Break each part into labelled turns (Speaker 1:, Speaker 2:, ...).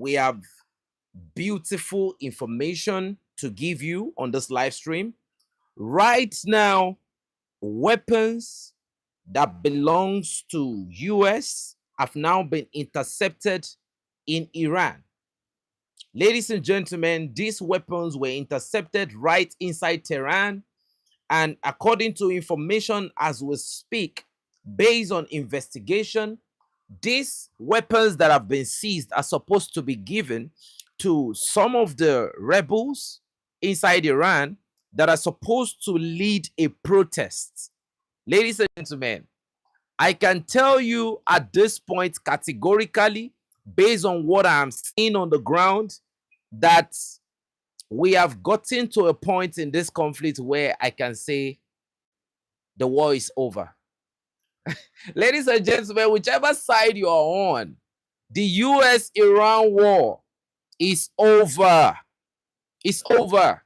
Speaker 1: we have beautiful information to give you on this live stream. Right now, weapons that belongs to US have now been intercepted in Iran. Ladies and gentlemen, these weapons were intercepted right inside Tehran, and according to information as we speak, based on investigation, these weapons that have been seized are supposed to be given to some of the rebels inside Iran that are supposed to lead a protest. Ladies and gentlemen, I can tell you at this point categorically, based on what I'm seeing on the ground, that we have gotten to a point in this conflict where I can say the war is over. Ladies and gentlemen, whichever side you are on, the US-Iran war is over. It's over.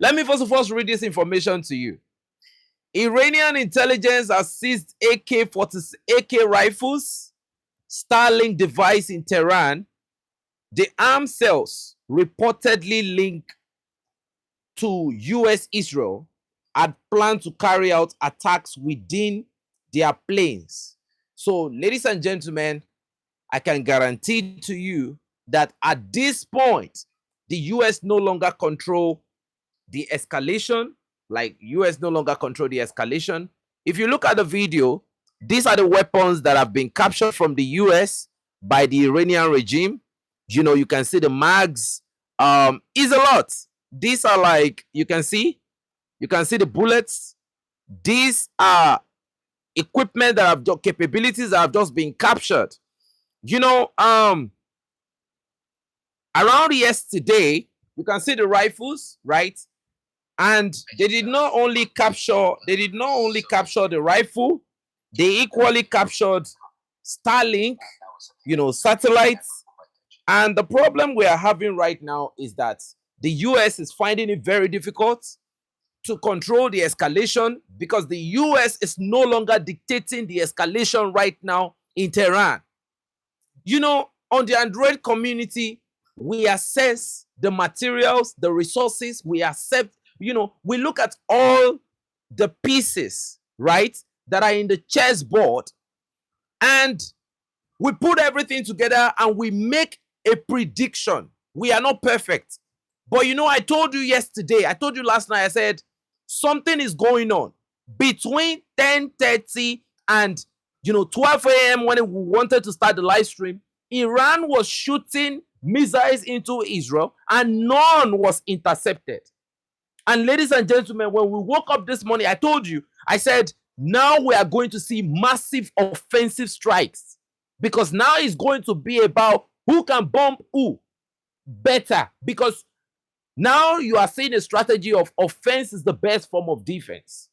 Speaker 1: Let me first of all read this information to you. Iranian intelligence has seized AK rifles, Starlink device in Tehran. The arms cells reportedly linked to US-Israel had planned to carry out attacks within their planes. So, ladies and gentlemen, I can guarantee to you that at this point, the US no longer control the escalation. Like, US no longer control the escalation. If you look at the video, these are the weapons that have been captured from the US by the Iranian regime. You know, you can see the mags. Is a lot. These are like, you can see the bullets. These are equipment that have capabilities that have just been captured. You know, around yesterday, you can see the rifles, right? And they did not only capture the rifle, they equally captured Starlink, you know, satellites. And the problem we are having right now is that the US is finding it very difficult to control the escalation because the US is no longer dictating the escalation right now in Tehran. You know, on the Android community, we assess the materials, the resources, we accept, you know, we look at all the pieces, right, that are in the chessboard, and we put everything together and we make a prediction. We are not perfect. But you know, I told you yesterday, I told you last night, I said, something is going on between 10:30 and, you know, 12 a.m. when we wanted to start the live stream. Iran was shooting missiles into Israel and none was intercepted. And ladies and gentlemen, when we woke up this morning, I told you, I said, now we are going to see massive offensive strikes because now it's going to be about who can bomb who better, because now you are seeing a strategy of offense is the best form of defense.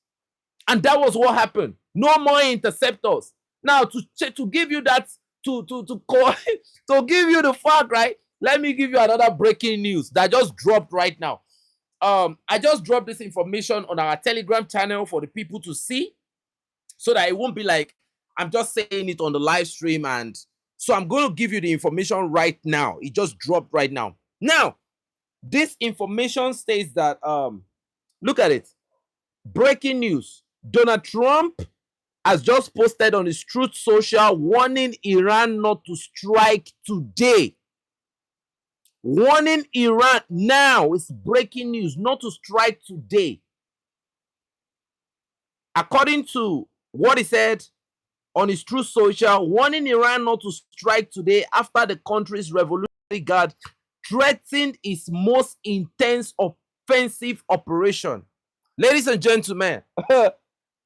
Speaker 1: And that was what happened. No more interceptors. Now, to give you that, to give you the fact, right? Let me give you another breaking news that just dropped right now. I just dropped this information on our Telegram channel for the people to see, so that it won't be like I'm just saying it on the live stream. And so I'm going to give you the information right now. It just dropped right now. Now, this information states that, look at it. Breaking news. Donald Trump has just posted on his Truth Social warning Iran not to strike today. Warning Iran now. It's breaking news, not to strike today. According to what he said on his Truth Social, warning Iran not to strike today after the country's Revolutionary Guard threatened its most intense offensive operation. Ladies and gentlemen,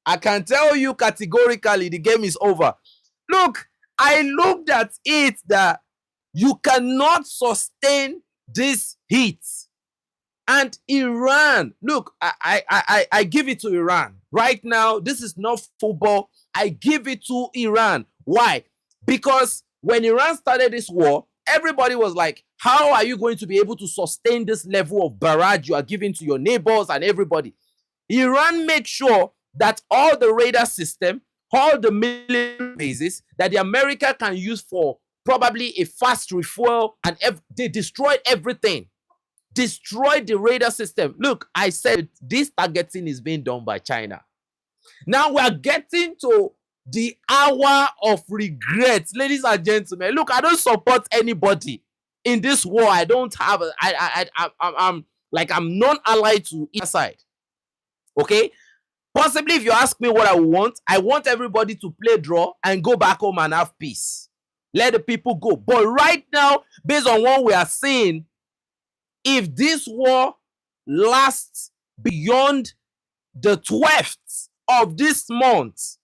Speaker 1: I can tell you categorically the game is over. Look, I looked at it that you cannot sustain this heat. And Iran, look, I give it to Iran. Right now, this is not football. I give it to Iran. Why? Because when Iran started this war, everybody was like, how are you going to be able to sustain this level of barrage you are giving to your neighbors and everybody? Iran made sure that all the radar system, all the military bases that the America can use for probably a fast refuel, and they destroyed everything. Destroyed the radar system. Look, I said this targeting is being done by China. Now we are getting to the hour of regret, ladies and gentlemen. Look, I don't support anybody in this war. I don't have. I'm non-allied to either side. Okay. Possibly, if you ask me what I want everybody to play draw and go back home and have peace. Let the people go. But right now, based on what we are seeing, if this war lasts beyond the 12th of this month,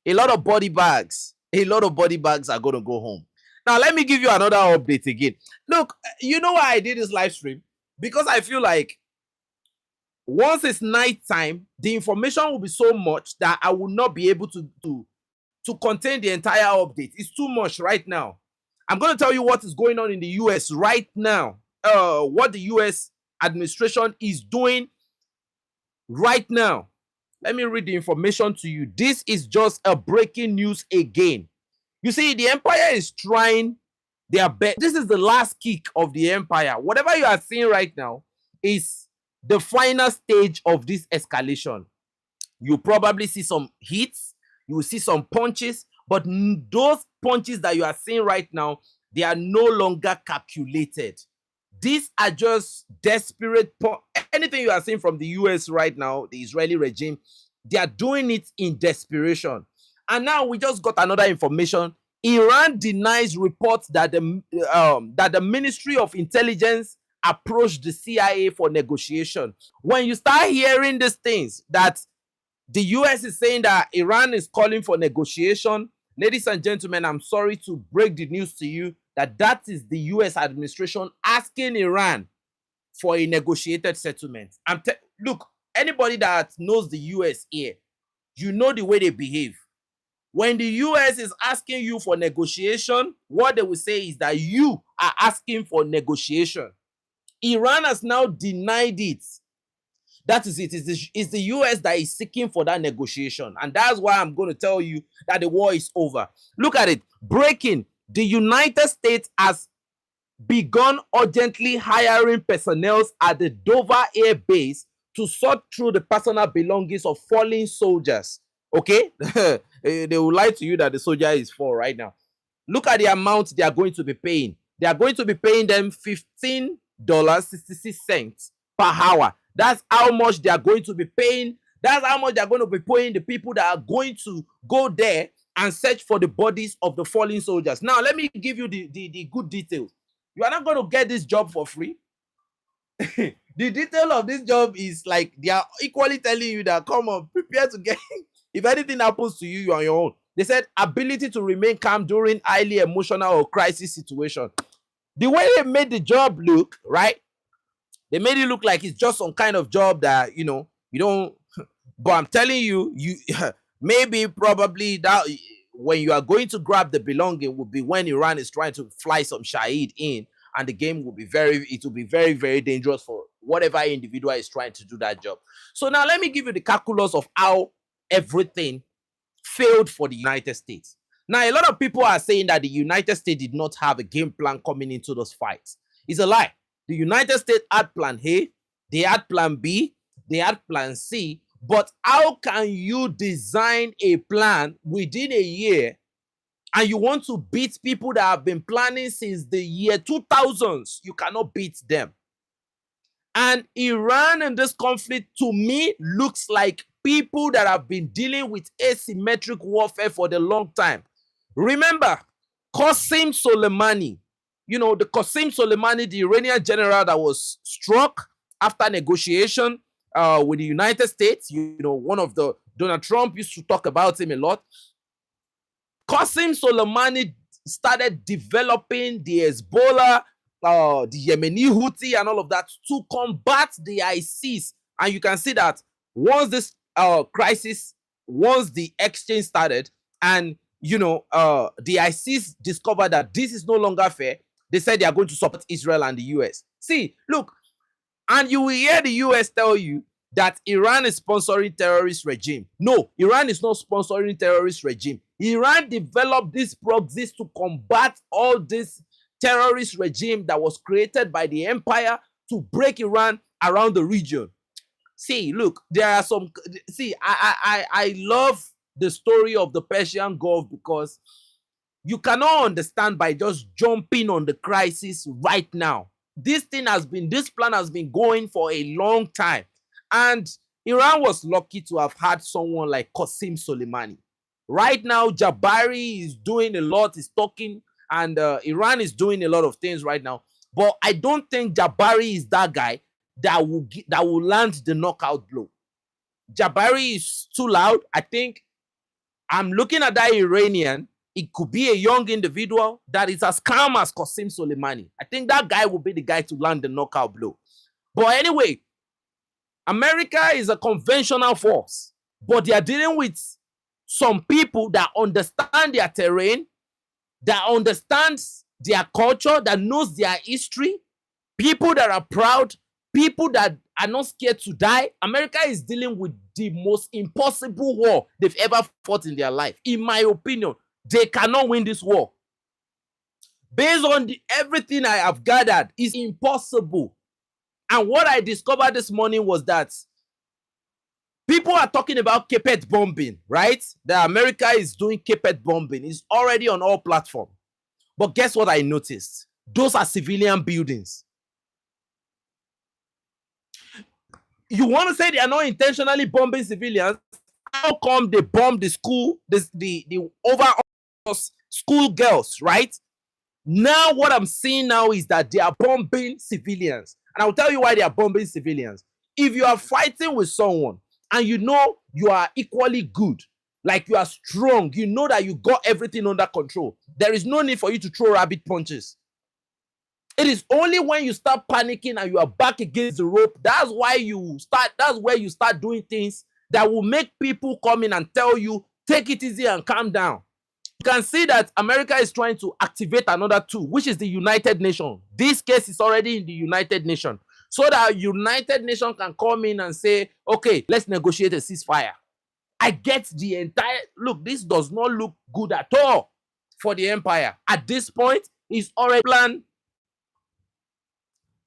Speaker 1: a lot of body bags are going to go home. Now, let me give you another update again. Look, you know why I did this live stream? Because I feel like once it's night time, the information will be so much that I will not be able to contain the entire update. It's too much right now. I'm going to tell you what is going on in the US right now. What the US administration is doing right now. Let me read the information to you. This is just a breaking news again. You see, the empire is trying their best. This is the last kick of the empire. Whatever you are seeing right now is the final stage of this escalation. You probably see some hits, you will see some punches, but those punches that you are seeing right now, they are no longer calculated. These are just desperate. Anything you are seeing from the US right now, the Israeli regime, they are doing it in desperation. And now we just got another information. Iran denies reports that the Ministry of Intelligence approached the CIA for negotiation. When you start hearing these things, that the US is saying that Iran is calling for negotiation, ladies and gentlemen, I'm sorry to break the news to you that is the US administration asking Iran for a negotiated settlement. Look, anybody that knows the US here, you know the way they behave. When the US is asking you for negotiation, what they will say is that you are asking for negotiation. Iran has now denied it. That is it. It's the US that is seeking for that negotiation. And that's why I'm going to tell you that the war is over. Look at it. Breaking. The United States has begun urgently hiring personnel at the Dover Air Base to sort through the personal belongings of fallen soldiers. Okay? They will lie to you that the soldier is for right now. Look at the amount they are going to be paying. They are going to be paying them $15.66 per hour. That's how much they are going to be paying. That's how much they are going to be paying the people that are going to go there and search for the bodies of the fallen soldiers. Now, let me give you the good details. You are not going to get this job for free. The detail of this job is like they are equally telling you that, come on, prepare to get, if anything happens to you, you're on your own. They said ability to remain calm during highly emotional or crisis situation. The way they made the job look, right? They made it look like it's just some kind of job that, you don't, but I'm telling you, probably that when you are going to grab the belonging will be when Iran is trying to fly some Shahid in, and the game will be very, very dangerous for whatever individual is trying to do that job. So now let me give you the calculus of how everything failed for the United States. Now, a lot of people are saying that the United States did not have a game plan coming into those fights. It's a lie. The United States had plan A, they had plan B, they had plan C. But how can you design a plan within a year and you want to beat people that have been planning since the year 2000s? You cannot beat them. And Iran in this conflict, to me, looks like people that have been dealing with asymmetric warfare for the long time. Remember, Qasem Soleimani, the Qasem Soleimani, the Iranian general that was struck after negotiation with the United States, one of the, Donald Trump used to talk about him a lot. Qasem Soleimani started developing the Hezbollah, the Yemeni Houthi and all of that to combat the ISIS. And you can see that once this crisis, once the exchange started and, the ISIS discovered that this is no longer fair, they said they are going to support Israel and the US. See, look, and you will hear the US tell you that Iran is sponsoring terrorist regime. No, Iran is not sponsoring terrorist regime. Iran developed these proxies to combat all this terrorist regime that was created by the empire to break Iran around the region. See, look, there are some. See, I love the story of the Persian Gulf because you cannot understand by just jumping on the crisis right now. This plan has been going for a long time, and Iran was lucky to have had someone like Qasem Soleimani. Right now, Jabari is doing a lot, is talking, and Iran is doing a lot of things right now. But I don't think Jabari is that guy that will land the knockout blow. Jabari is too loud. I think I'm looking at that Iranian. It could be a young individual that is as calm as Qasem Soleimani. I think that guy will be the guy to land the knockout blow. But anyway, America is a conventional force, but they are dealing with some people that understand their terrain, that understands their culture, that knows their history, people that are proud, people that are not scared to die. America is dealing with the most impossible war they've ever fought in their life. In my opinion, they cannot win this war. Based on everything I have gathered, it's impossible. And what I discovered this morning was that people are talking about carpet bombing, right? That America is doing carpet bombing. It's already on all platforms. But guess what I noticed? Those are civilian buildings. You want to say they are not intentionally bombing civilians? How come they bomb the school, the overall school girls, right? Now what I'm seeing now is that they are bombing civilians. And I'll tell you why they are bombing civilians. If you are fighting with someone and you know you are equally good, like you are strong, you know that you got everything under control, there is no need for you to throw rabbit punches. It is only when you start panicking and you are back against the rope, that's where you start doing things that will make people come in and tell you, take it easy and calm down. You can see that America is trying to activate another tool, which is the United Nations. This case is already in the United Nations. So that United Nations can come in and say, okay, let's negotiate a ceasefire. I get the entire, look, this does not look good at all for the empire. At this point, it's already planned.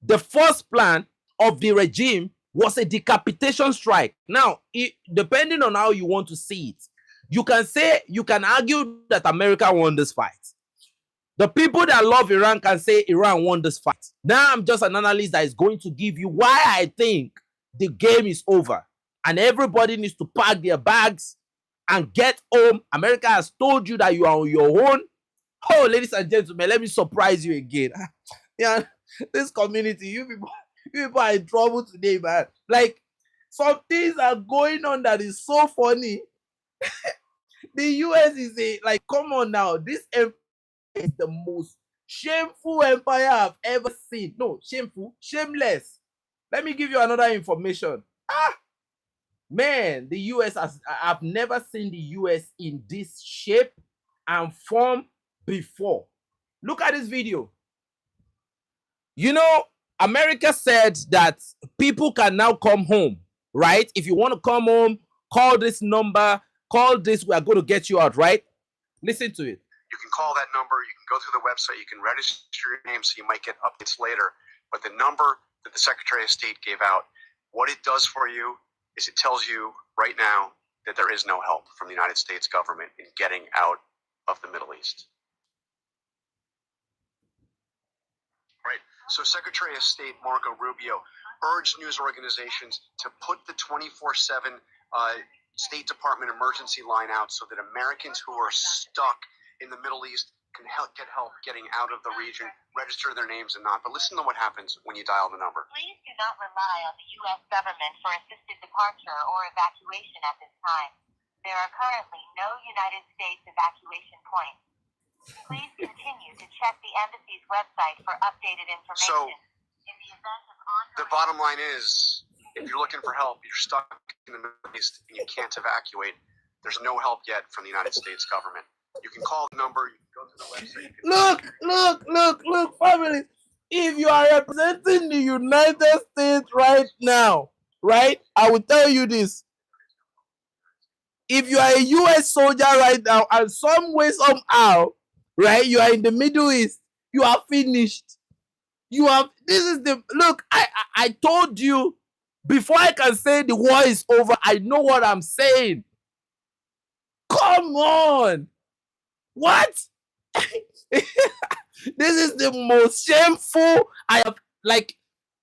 Speaker 1: The first plan of the regime was a decapitation strike. Now, depending on how you want to see it, you can argue that America won this fight. The people that love Iran can say Iran won this fight. Now I'm just an analyst that is going to give you why I think the game is over and everybody needs to pack their bags and get home. America has told you that you are on your own. Oh, ladies and gentlemen, let me surprise you again. Yeah, this community, you people are in trouble today, man. Like, some things are going on that is so funny. The US is like, come on now. This empire is the most shameful empire I've ever seen. No, shameful, shameless. Let me give you another information. Man, the US I've never seen the US in this shape and form before. Look at this video. You know, America said that people can now come home, right? If you want to come home, call this number, call this, we are going to get you out, right? Listen to it.
Speaker 2: You can call that number, you can go through the website, you can register your name so you might get updates later. But the number that the Secretary of State gave out, what it does for you is it tells you right now that there is no help from the United States government in getting out of the Middle East. Right. So Secretary of State Marco Rubio urged news organizations to put the 24/7 State Department emergency line out so that Americans who are stuck in the Middle East can get help getting out of the region, register their names and not. But listen to what happens when you dial the number.
Speaker 3: Please do not rely on the U.S. government for assisted departure or evacuation at this time. There are currently no United States evacuation points. Please continue to check the embassy's website for updated information.
Speaker 2: So,
Speaker 3: in the event of ongoing...
Speaker 2: the bottom line is, if you're looking for help, you're stuck in the Middle East and you can't evacuate, there's no help yet from the United States government. You can call the number, you can go to the website.
Speaker 1: Look, family. If you are representing the United States right now, right, I will tell you this. if you are a US soldier right now and some way, somehow, right, you are in the Middle East, you are finished. You have, this is the, look, I told you, before I can say the war is over, I know what I'm saying. Come on. What? This is the most shameful I have, like,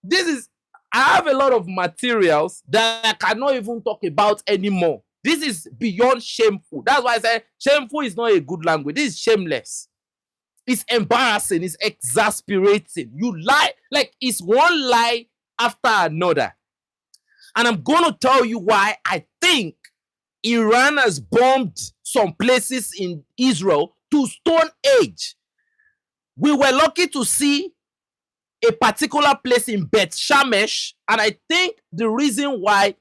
Speaker 1: this is, I have a lot of materials that I cannot even talk about anymore. This is beyond shameful. That's why I say shameful is not a good language. This is shameless. It's embarrassing. It's exasperating. You lie. Like, it's one lie after another. And I'm going to tell you why I think Iran has bombed some places in Israel to Stone Age. We were lucky to see a particular place in Beth Shemesh, and I think the reason why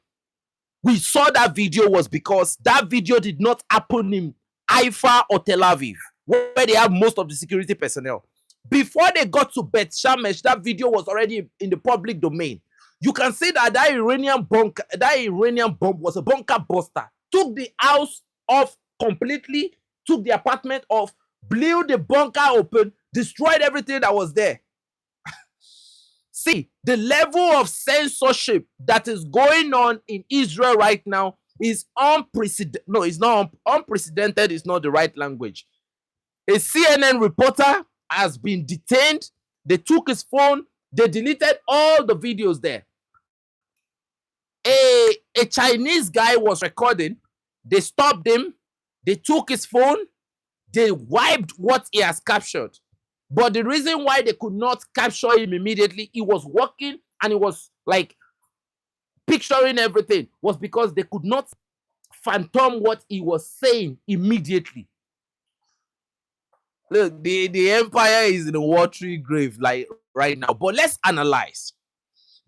Speaker 1: we saw that video was because that video did not happen in Haifa or Tel Aviv, where they have most of the security personnel. Before they got to Beth Shemesh, that video was already in the public domain. You can see that that Iranian bomb was a bunker buster. Took the house off completely, took the apartment off, blew the bunker open, destroyed everything that was there. See, the level of censorship that is going on in Israel right now is unprecedented. No, it's not unprecedented. It's not the right language. A CNN reporter has been detained. They took his phone. They deleted all the videos there. A Chinese guy was recording. They stopped him. They took his phone. They wiped what he has captured. But the reason why they could not capture him immediately, he was walking and he was like picturing everything, was because they could not phantom what he was saying immediately. Look, the empire is in a watery grave like right now. But let's analyze.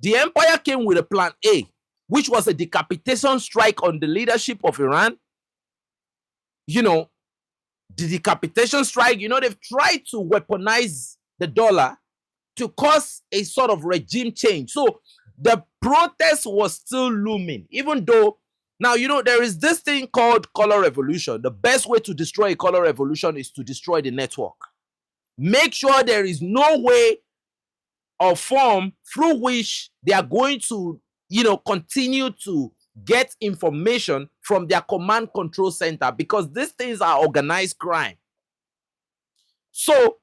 Speaker 1: The empire came with a plan A, which was a decapitation strike on the leadership of Iran. You know, the decapitation strike, you know, they've tried to weaponize the dollar to cause a sort of regime change. So the protest was still looming, even though now, you know, there is this thing called color revolution. The best way to destroy a color revolution is to destroy the network. Make sure there is no way or form through which they are going to, you know, continue to get information from their command control center, because these things are organized crime. So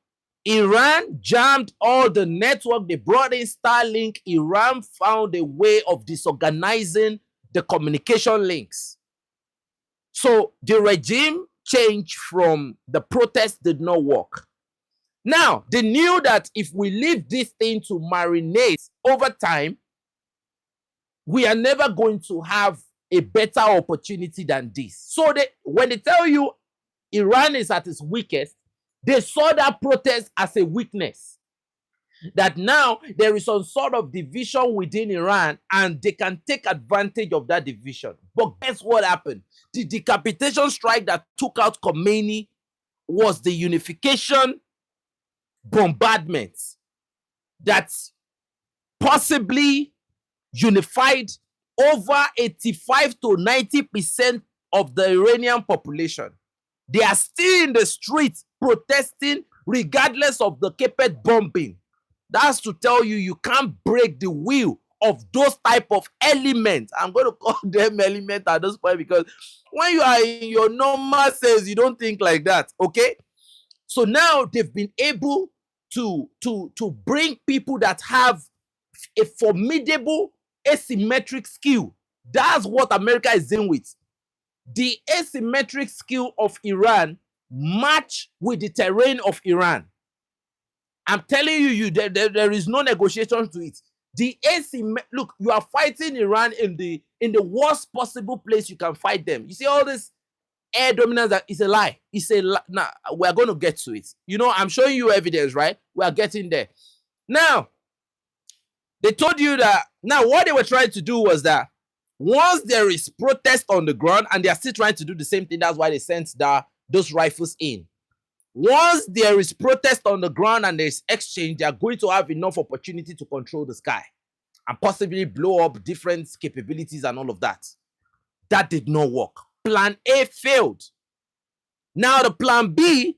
Speaker 1: Iran jammed all the network. They brought in Starlink. Iran found a way of disorganizing the communication links. So the regime change from the protest did not work. Now, they knew that if we leave this thing to marinate over time, we are never going to have a better opportunity than this. So when they tell you Iran is at its weakest, they saw that protest as a weakness. That now there is some sort of division within Iran and they can take advantage of that division. But guess what happened? The decapitation strike that took out Khomeini was the unification bombardment that possibly unified over 85 to 90% of the Iranian population. They are still in the streets protesting regardless of the carpet bombing. That's to tell you, you can't break the will of those type of elements. I'm going to call them elements at this point because when you are in your normal sense, you don't think like that, okay? So now they've been able to bring people that have a formidable asymmetric skill. That's what America is dealing with. The asymmetric skill of Iran match with the terrain of Iran. I'm telling you, there is no negotiation to it. The look, you are fighting Iran in the worst possible place you can fight them. You see all this air dominance, that is a lie. It's a lie. Now, we're going to get to it. You know, I'm showing you evidence, right? We are getting there. Now, they told you that, now what they were trying to do was that once there is protest on the ground, and they are still trying to do the same thing, that's why they sent those rifles in. Once there is protest on the ground and there is exchange, they are going to have enough opportunity to control the sky and possibly blow up different capabilities and all of that. That did not work. plan A failed. Now the plan B,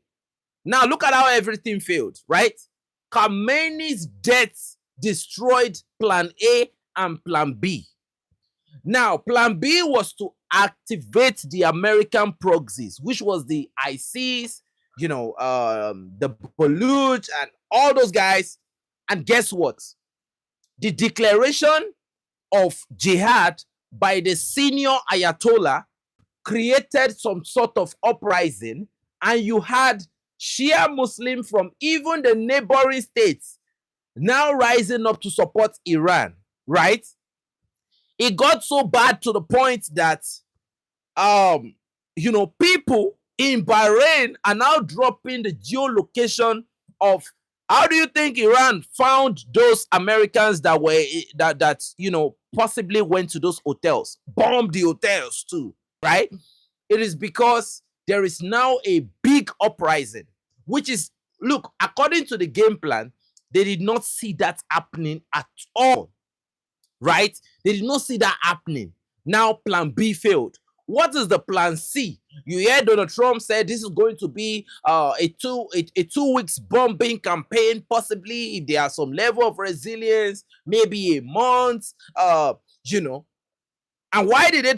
Speaker 1: now look at how everything failed, right? Khamenei's death destroyed plan A and plan B. Now, plan B was to activate the American proxies, which was the ICs, the Baluch and all those guys. And guess what? The declaration of jihad by the senior Ayatollah created some sort of uprising, and you had Shia Muslim from even the neighboring states now rising up to support Iran, right? It got so bad to the point that people in Bahrain are now dropping the geolocation of how do you think Iran found those Americans that were possibly went to those hotels, bombed the hotels too, right? It is because there is now a big uprising, which is, look, according to the game plan, they did not see that happening at all, right? They did not see that happening. Now plan B failed. What is the plan C? You hear Donald Trump said this is going to be a two weeks bombing campaign, possibly if there are some level of resilience, maybe a month, And why did they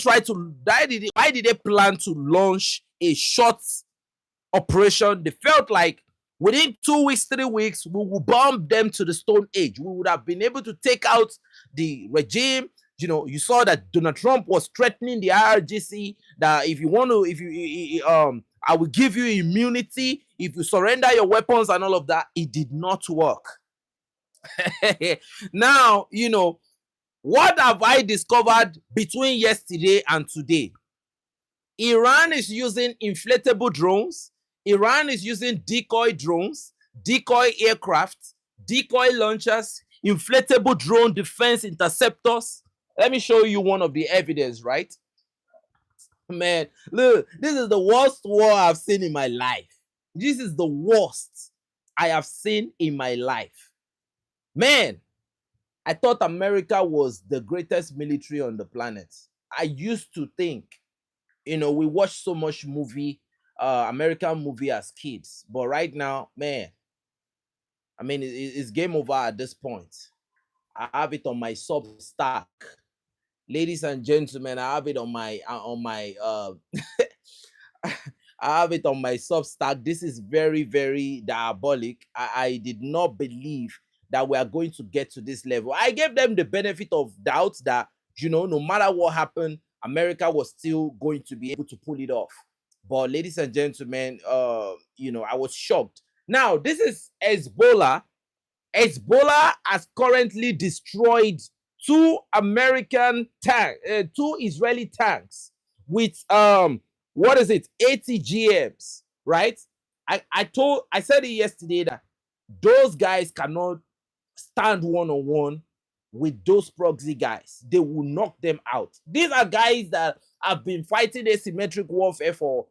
Speaker 1: why did they plan to launch a short operation? They felt like within 2 weeks, 3 weeks, we will bomb them to the Stone Age. We would have been able to take out the regime. You saw that Donald Trump was threatening the IRGC that if you want to, I will give you immunity if you surrender your weapons and all of that. It did not work. Now, what have I discovered between yesterday and today? Iran is using inflatable drones. Iran is using decoy drones, decoy aircraft, decoy launchers, inflatable drone defense interceptors. Let me show you one of the evidence, right? Man, look, this is the worst war I've seen in my life. This is the worst I have seen in my life. Man, I thought America was the greatest military on the planet. I used to think, we watched so much American movie as kids. But right now, man, I mean, it's game over at this point. I have it on my Substack. Ladies and gentlemen, I have it on my I have it on my Substack. This is very, very diabolic. I did not believe that we are going to get to this level. I gave them the benefit of doubt that, no matter what happened, America was still going to be able to pull it off. But ladies and gentlemen, I was shocked. Now, this is Hezbollah. Hezbollah has currently destroyed two Israeli tanks with 80 GMs, right? I said it yesterday that those guys cannot stand one-on-one with those proxy guys. They will knock them out. These are guys that have been fighting asymmetric warfare for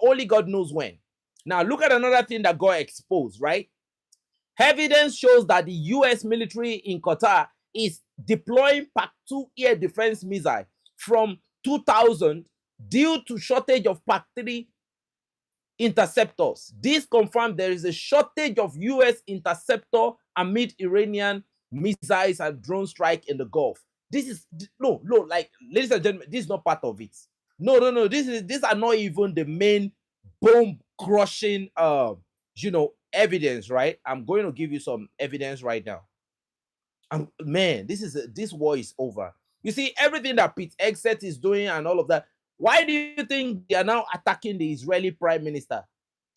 Speaker 1: only God knows when. Now, look at another thing that got exposed, right? Evidence shows that the US military in Qatar is deploying PAC-2 air defense missile from 2000 due to shortage of PAC-3 interceptors. This confirmed there is a shortage of US interceptor amid Iranian missiles and drone strike in the Gulf. This is no, like, ladies and gentlemen, this is not part of it. No. These are not even the main bomb crushing evidence, right? I'm going to give you some evidence right now. Man, this war is over. You see, everything that Pete Hegseth is doing and all of that. Why do you think they are now attacking the Israeli prime minister?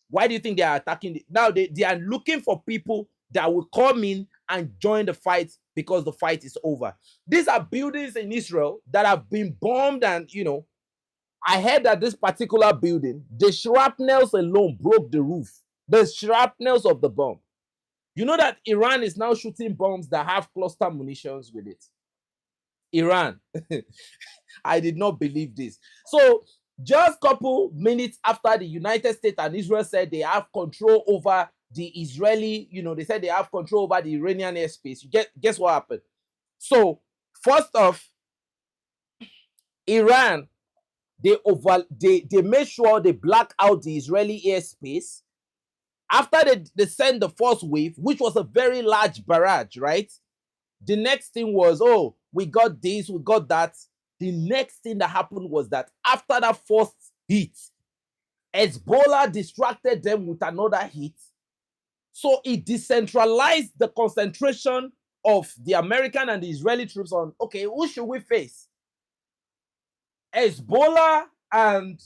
Speaker 1: Why do you think they are attacking? Now they are looking for people that will come in and join the fight because the fight is over. These are buildings in Israel that have been bombed, and I heard that this particular building, the shrapnels alone broke the roof. The shrapnels of the bomb. You know that Iran is now shooting bombs that have cluster munitions with it. Iran. I did not believe this. So just a couple minutes after the United States and Israel said they have control over the Israeli, they said they have control over the Iranian airspace. Guess what happened? So first off, Iran They made sure they black out the Israeli airspace. After they sent the first wave, which was a very large barrage, right? The next thing was, oh, we got this, we got that. The next thing that happened was that after that first hit, Hezbollah distracted them with another hit. So it decentralized the concentration of the American and the Israeli troops on, okay, who should we face? Hezbollah and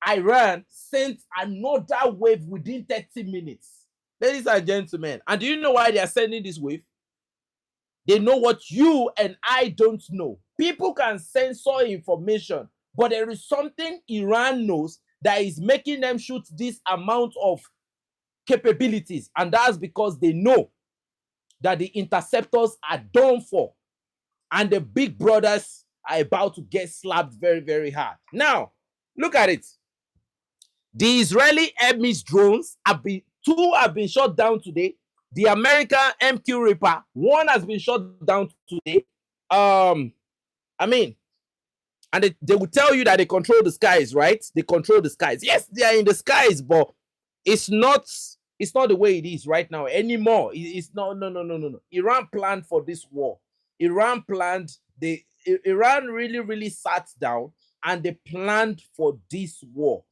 Speaker 1: Iran sent another wave within 30 minutes. Ladies and gentlemen, and do you know why they are sending this wave? They know what you and I don't know. People can censor information, but there is something Iran knows that is making them shoot this amount of capabilities, and that's because they know that the interceptors are done for, and the big brothers are about to get slapped very, very hard. Now, look at it. The Israeli Hermes drones two have been shot down today. The American MQ Reaper, one has been shot down today. And they will tell you that they control the skies, right? They control the skies. Yes, they are in the skies, but it's not the way it is right now anymore. It's no. Iran planned for this war. Iran really, really sat down and they planned for this war.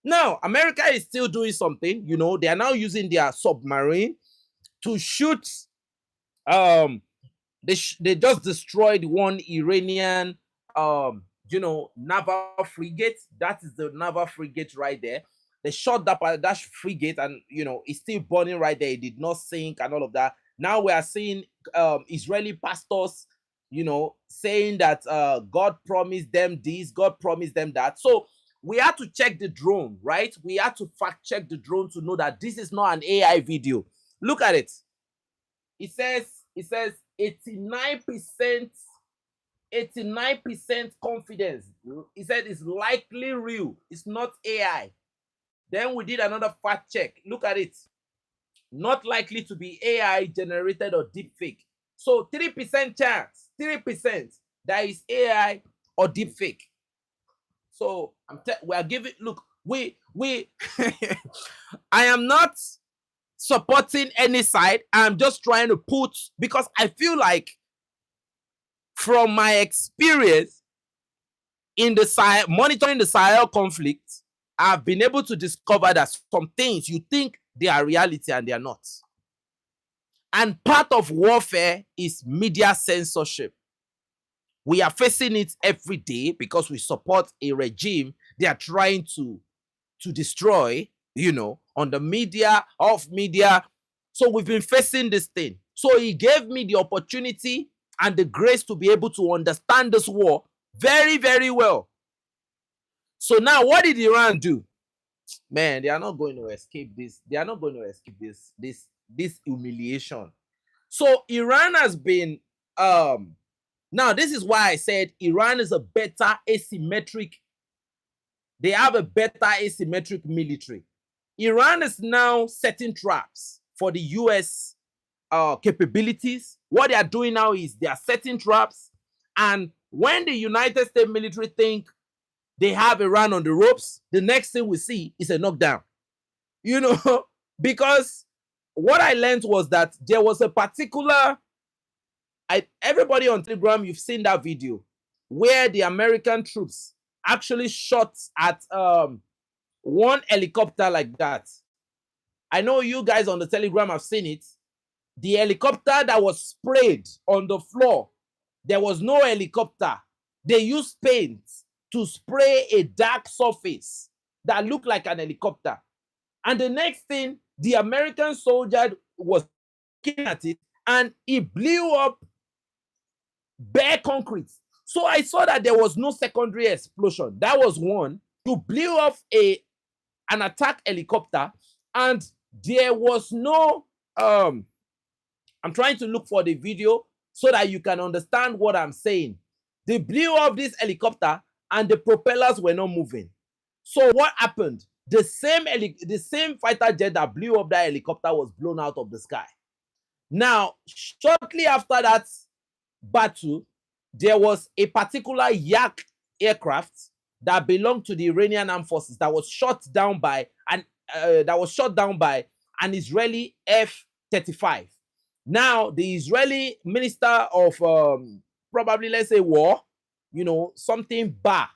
Speaker 1: Now, America is still doing something. You know, they are now using their submarine to shoot. They just destroyed one Iranian, naval frigate. That is the naval frigate right there. They shot that frigate, and it's still burning right there. It did not sink and all of that. Now we are seeing Israeli pastors, saying that God promised them this, God promised them that. So we had to check the drone, right? We had to fact check the drone to know that this is not an AI video. Look at it. It says 89% confidence. It said it's likely real. It's not AI. Then we did another fact check. Look at it. Not likely to be AI generated or deepfake. So 3% chance, 3% that is AI or deepfake. So we are giving. Look, we I am not supporting any side. I'm just trying to put, because I feel like from my experience in the monitoring the Sahel conflict, I've been able to discover that some things you think they are reality and they are not. And part of warfare is media censorship. We are facing it every day because we support a regime they are trying to destroy, on the media, off media. So we've been facing this thing. So he gave me the opportunity and the grace to be able to understand this war very, very well. So now what did Iran do? Man, they are not going to escape this. They are not going to escape this humiliation. So Iran has been now, this is why I said Iran is a better asymmetric. They have a better asymmetric military. Iran is now setting traps for the US capabilities. What they are doing now is they are setting traps. And when the United States military think they have Iran on the ropes, the next thing we see is a knockdown. Because what I learned was that there was a particular... everybody on Telegram, you've seen that video where the American troops actually shot at one helicopter like that. I know you guys on the Telegram have seen it. The helicopter that was sprayed on the floor, there was no helicopter. They used paint to spray a dark surface that looked like an helicopter. And the next thing, the American soldier was looking at it and he blew up bare concrete. So I saw that there was no secondary explosion. That was one. You blew off an attack helicopter, and there was no I'm trying to look for the video so that you can understand what I'm saying. They blew off this helicopter and the propellers were not moving. So what happened? The same fighter jet that blew up that helicopter was blown out of the sky. Now, shortly after that battle, there was a particular Yak aircraft that belonged to the Iranian armed forces that was shot down by an Israeli F-35. Now, the Israeli Minister of probably, let's say, war, you know, something Bar,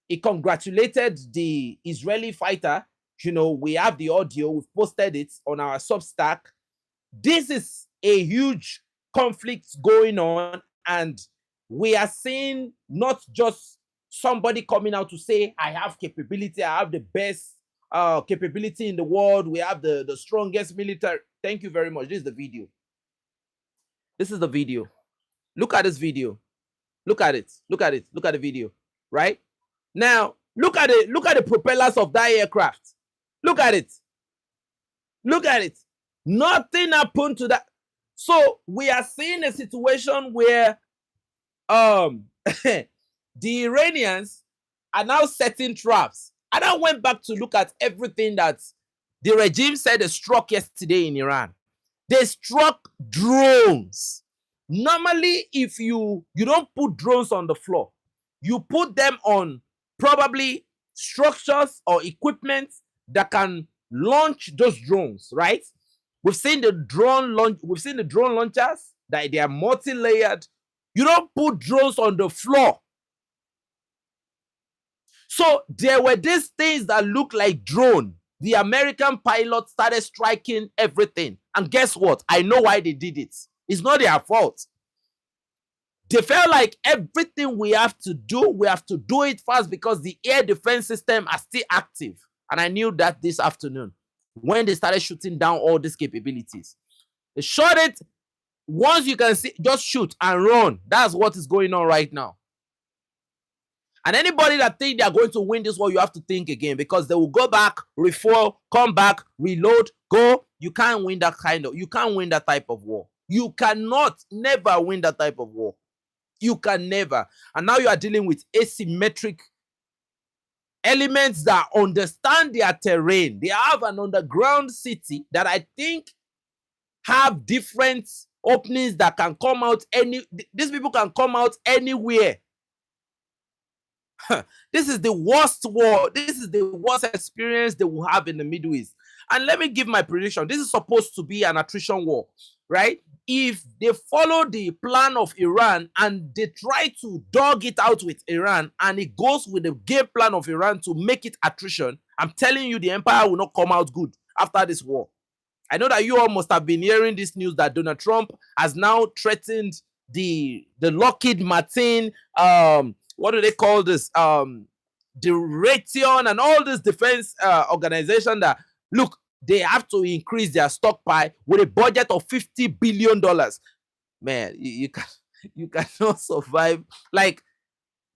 Speaker 1: he congratulated the Israeli fighter. You know, we have the audio, we've posted it on our Substack. This is a huge conflict going on, and we are seeing not just somebody coming out to say, I have capability, I have the best capability in the world, we have the strongest military. Thank you very much. This is the video. This is the video. Look at this video. Look at it. Look at it. Look at the video. Right? Now, look at it. Look at the propellers of that aircraft. Look at it. Look at it. Nothing happened to that. So we are seeing a situation where the Iranians are now setting traps. And I went back to look at everything that the regime said they struck yesterday in Iran. They struck drones. Normally, if you don't put drones on the floor, you put them on probably structures or equipment that can launch those drones, right? We've seen the drone launchers that they are multi-layered. You don't put drones on the floor. So there were these things that look like drone. The American pilots started striking everything. And guess what? I know why they did it. It's not their fault. They felt like everything we have to do it fast because the air defense system are still active. And I knew that this afternoon when they started shooting down all these capabilities. They shot it. Once you can see, just shoot and run. That's what is going on right now. And anybody that think they are going to win this war, you have to think again, because they will go back, refuel, come back, reload, go. You can't win that type of war. You cannot never win that type of war. You can never. And now you are dealing with asymmetric elements that understand their terrain. They have an underground city that I think have different openings that can come out these people can come out anywhere. This is the worst war. This is the worst experience they will have in the Middle East. And let me give my prediction. This is supposed to be an attrition war, right? If they follow the plan of Iran and they try to dog it out with Iran and it goes with the game plan of Iran to make it attrition, I'm telling you, the empire will not come out good after this war. I know that you all must have been hearing this news that Donald Trump has now threatened the Lockheed Martin, what do they call this? The Raytheon and all this defense organization that, look, they have to increase their stockpile with a budget of $50 billion. Man, you cannot survive. Like,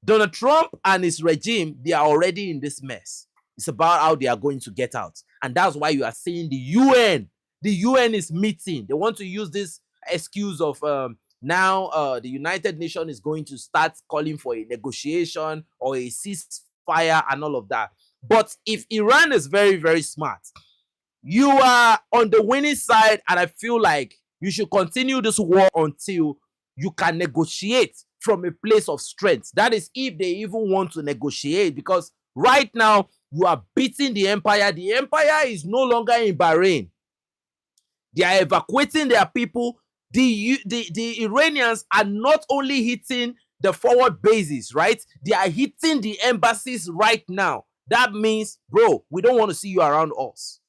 Speaker 1: Donald Trump and his regime, they are already in this mess. It's about how they are going to get out. And that's why you are seeing the UN. The UN is meeting. They want to use this excuse of now the United Nations is going to start calling for a negotiation or a ceasefire and all of that. But if Iran is very, very smart, you are on the winning side, and I feel like you should continue this war until you can negotiate from a place of strength. That is, if they even want to negotiate, because right now you are beating the empire. The empire is no longer in Bahrain. They are evacuating their people. The Iranians are not only hitting the forward bases, right? They are hitting the embassies right now. That means, bro, we don't want to see you around us.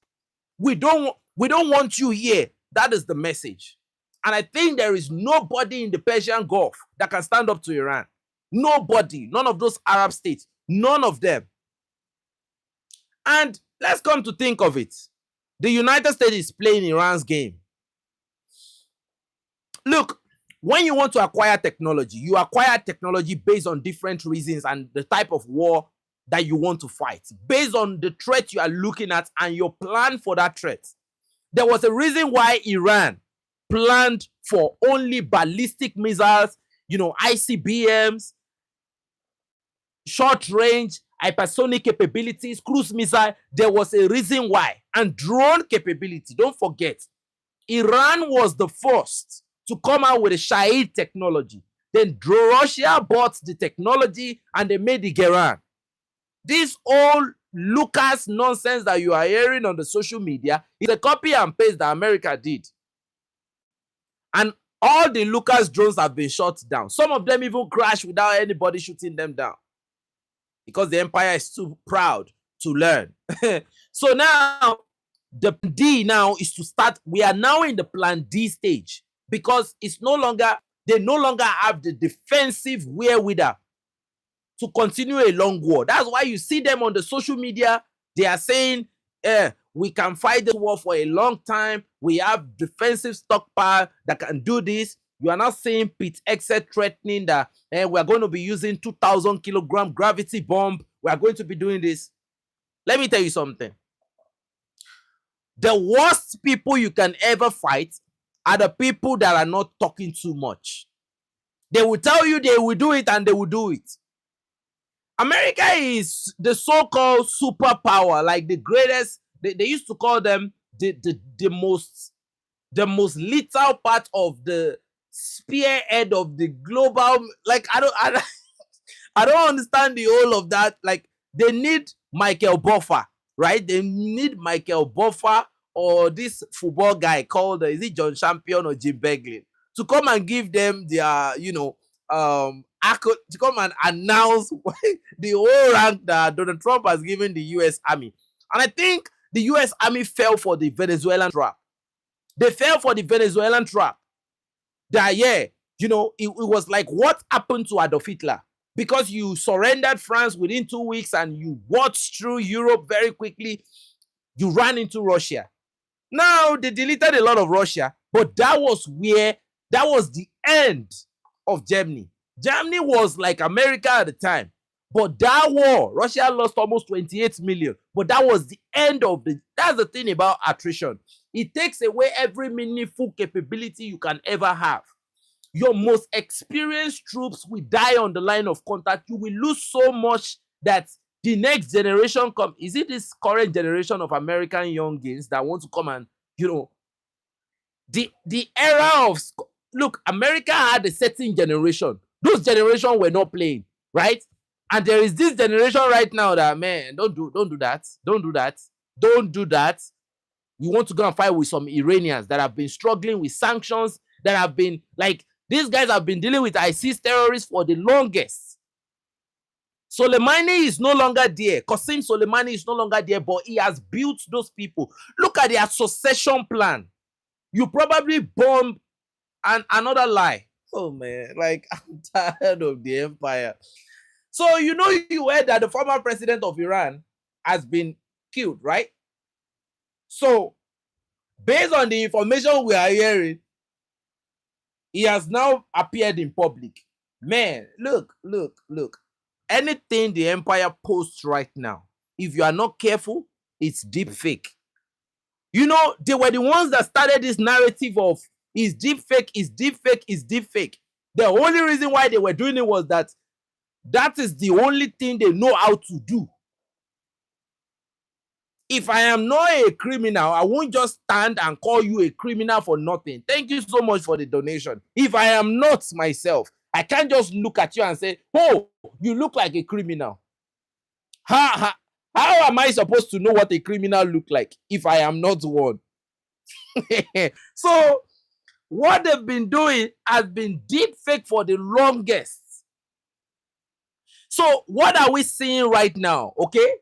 Speaker 1: We don't want you here. That is the message. And I think there is nobody in the Persian Gulf that can stand up to Iran. Nobody. None of those Arab states. None of them. And let's come to think of it. The United States is playing Iran's game. Look, when you want to acquire technology, you acquire technology based on different reasons and the type of war that you want to fight, based on the threat you are looking at and your plan for that threat. There was a reason why Iran planned for only ballistic missiles, ICBMs, short range, hypersonic capabilities, cruise missile. There was a reason why. And drone capability, don't forget, Iran was the first to come out with a Shahid technology. Then Russia bought the technology and they made the Iran. This old Lucas nonsense that you are hearing on the social media is a copy and paste that America did. And all the Lucas drones have been shot down. Some of them even crashed without anybody shooting them down, because the empire is too proud to learn. So now, the plan D now is to start. We are now in the plan D stage, because it's no longer, they no longer have the defensive wherewithal to continue a long war. That's why you see them on the social media. They are saying, we can fight the war for a long time. We have defensive stockpile that can do this. You are not seeing Pete Exet threatening that we are going to be using 2,000 kilogram gravity bomb. We are going to be doing this. Let me tell you something. The worst people you can ever fight are the people that are not talking too much. They will tell you they will do it, and they will do it. America is the so-called superpower, like the greatest. They used to call them the most lethal part of the spearhead of the global. Like I don't understand the whole of that. Like, they need Michael Buffer, right? They need Michael Buffer or this football guy called is it John Champion or Jim Begley, to come and give them their to come and announce the whole rank that Donald Trump has given the U.S. Army. And I think the U.S. Army fell for the Venezuelan trap. They fell for the Venezuelan trap. That, it was like what happened to Adolf Hitler. Because you surrendered France within 2 weeks and you watched through Europe very quickly, you ran into Russia. Now, they deleted a lot of Russia, but that was the end of Germany. Germany was like America at the time. But that war, Russia lost almost 28 million. But that was the end of that's the thing about attrition. It takes away every meaningful capability you can ever have. Your most experienced troops will die on the line of contact. You will lose so much that the next generation is it this current generation of American youngins that want to come and, the era of, look, America had a certain generation. Those generations were not playing, right? And there is this generation right now that, man, don't do that. Don't do that. Don't do that. You want to go and fight with some Iranians that have been struggling with sanctions, that have been like, these guys have been dealing with ISIS terrorists for the longest. Soleimani is no longer there. Qasem Soleimani is no longer there, but he has built those people. Look at their succession plan. You probably bomb another lie. Oh, man, like, I'm tired of the empire. So, you heard that the former president of Iran has been killed, right? So, based on the information we are hearing, he has now appeared in public. Man, look. Anything the empire posts right now, if you are not careful, it's deep fake. They were the ones that started this narrative of is deep fake, is deep fake, is deep fake. The only reason why they were doing it was that is the only thing they know how to do. If I am not a criminal, I won't just stand and call you a criminal for nothing. Thank you so much for the donation. If I am not myself, I can't just look at you and say, oh, you look like a criminal. How am I supposed to know what a criminal look like if I am not one? So, what they've been doing has been deep fake for the longest. So, what are we seeing right now? Okay?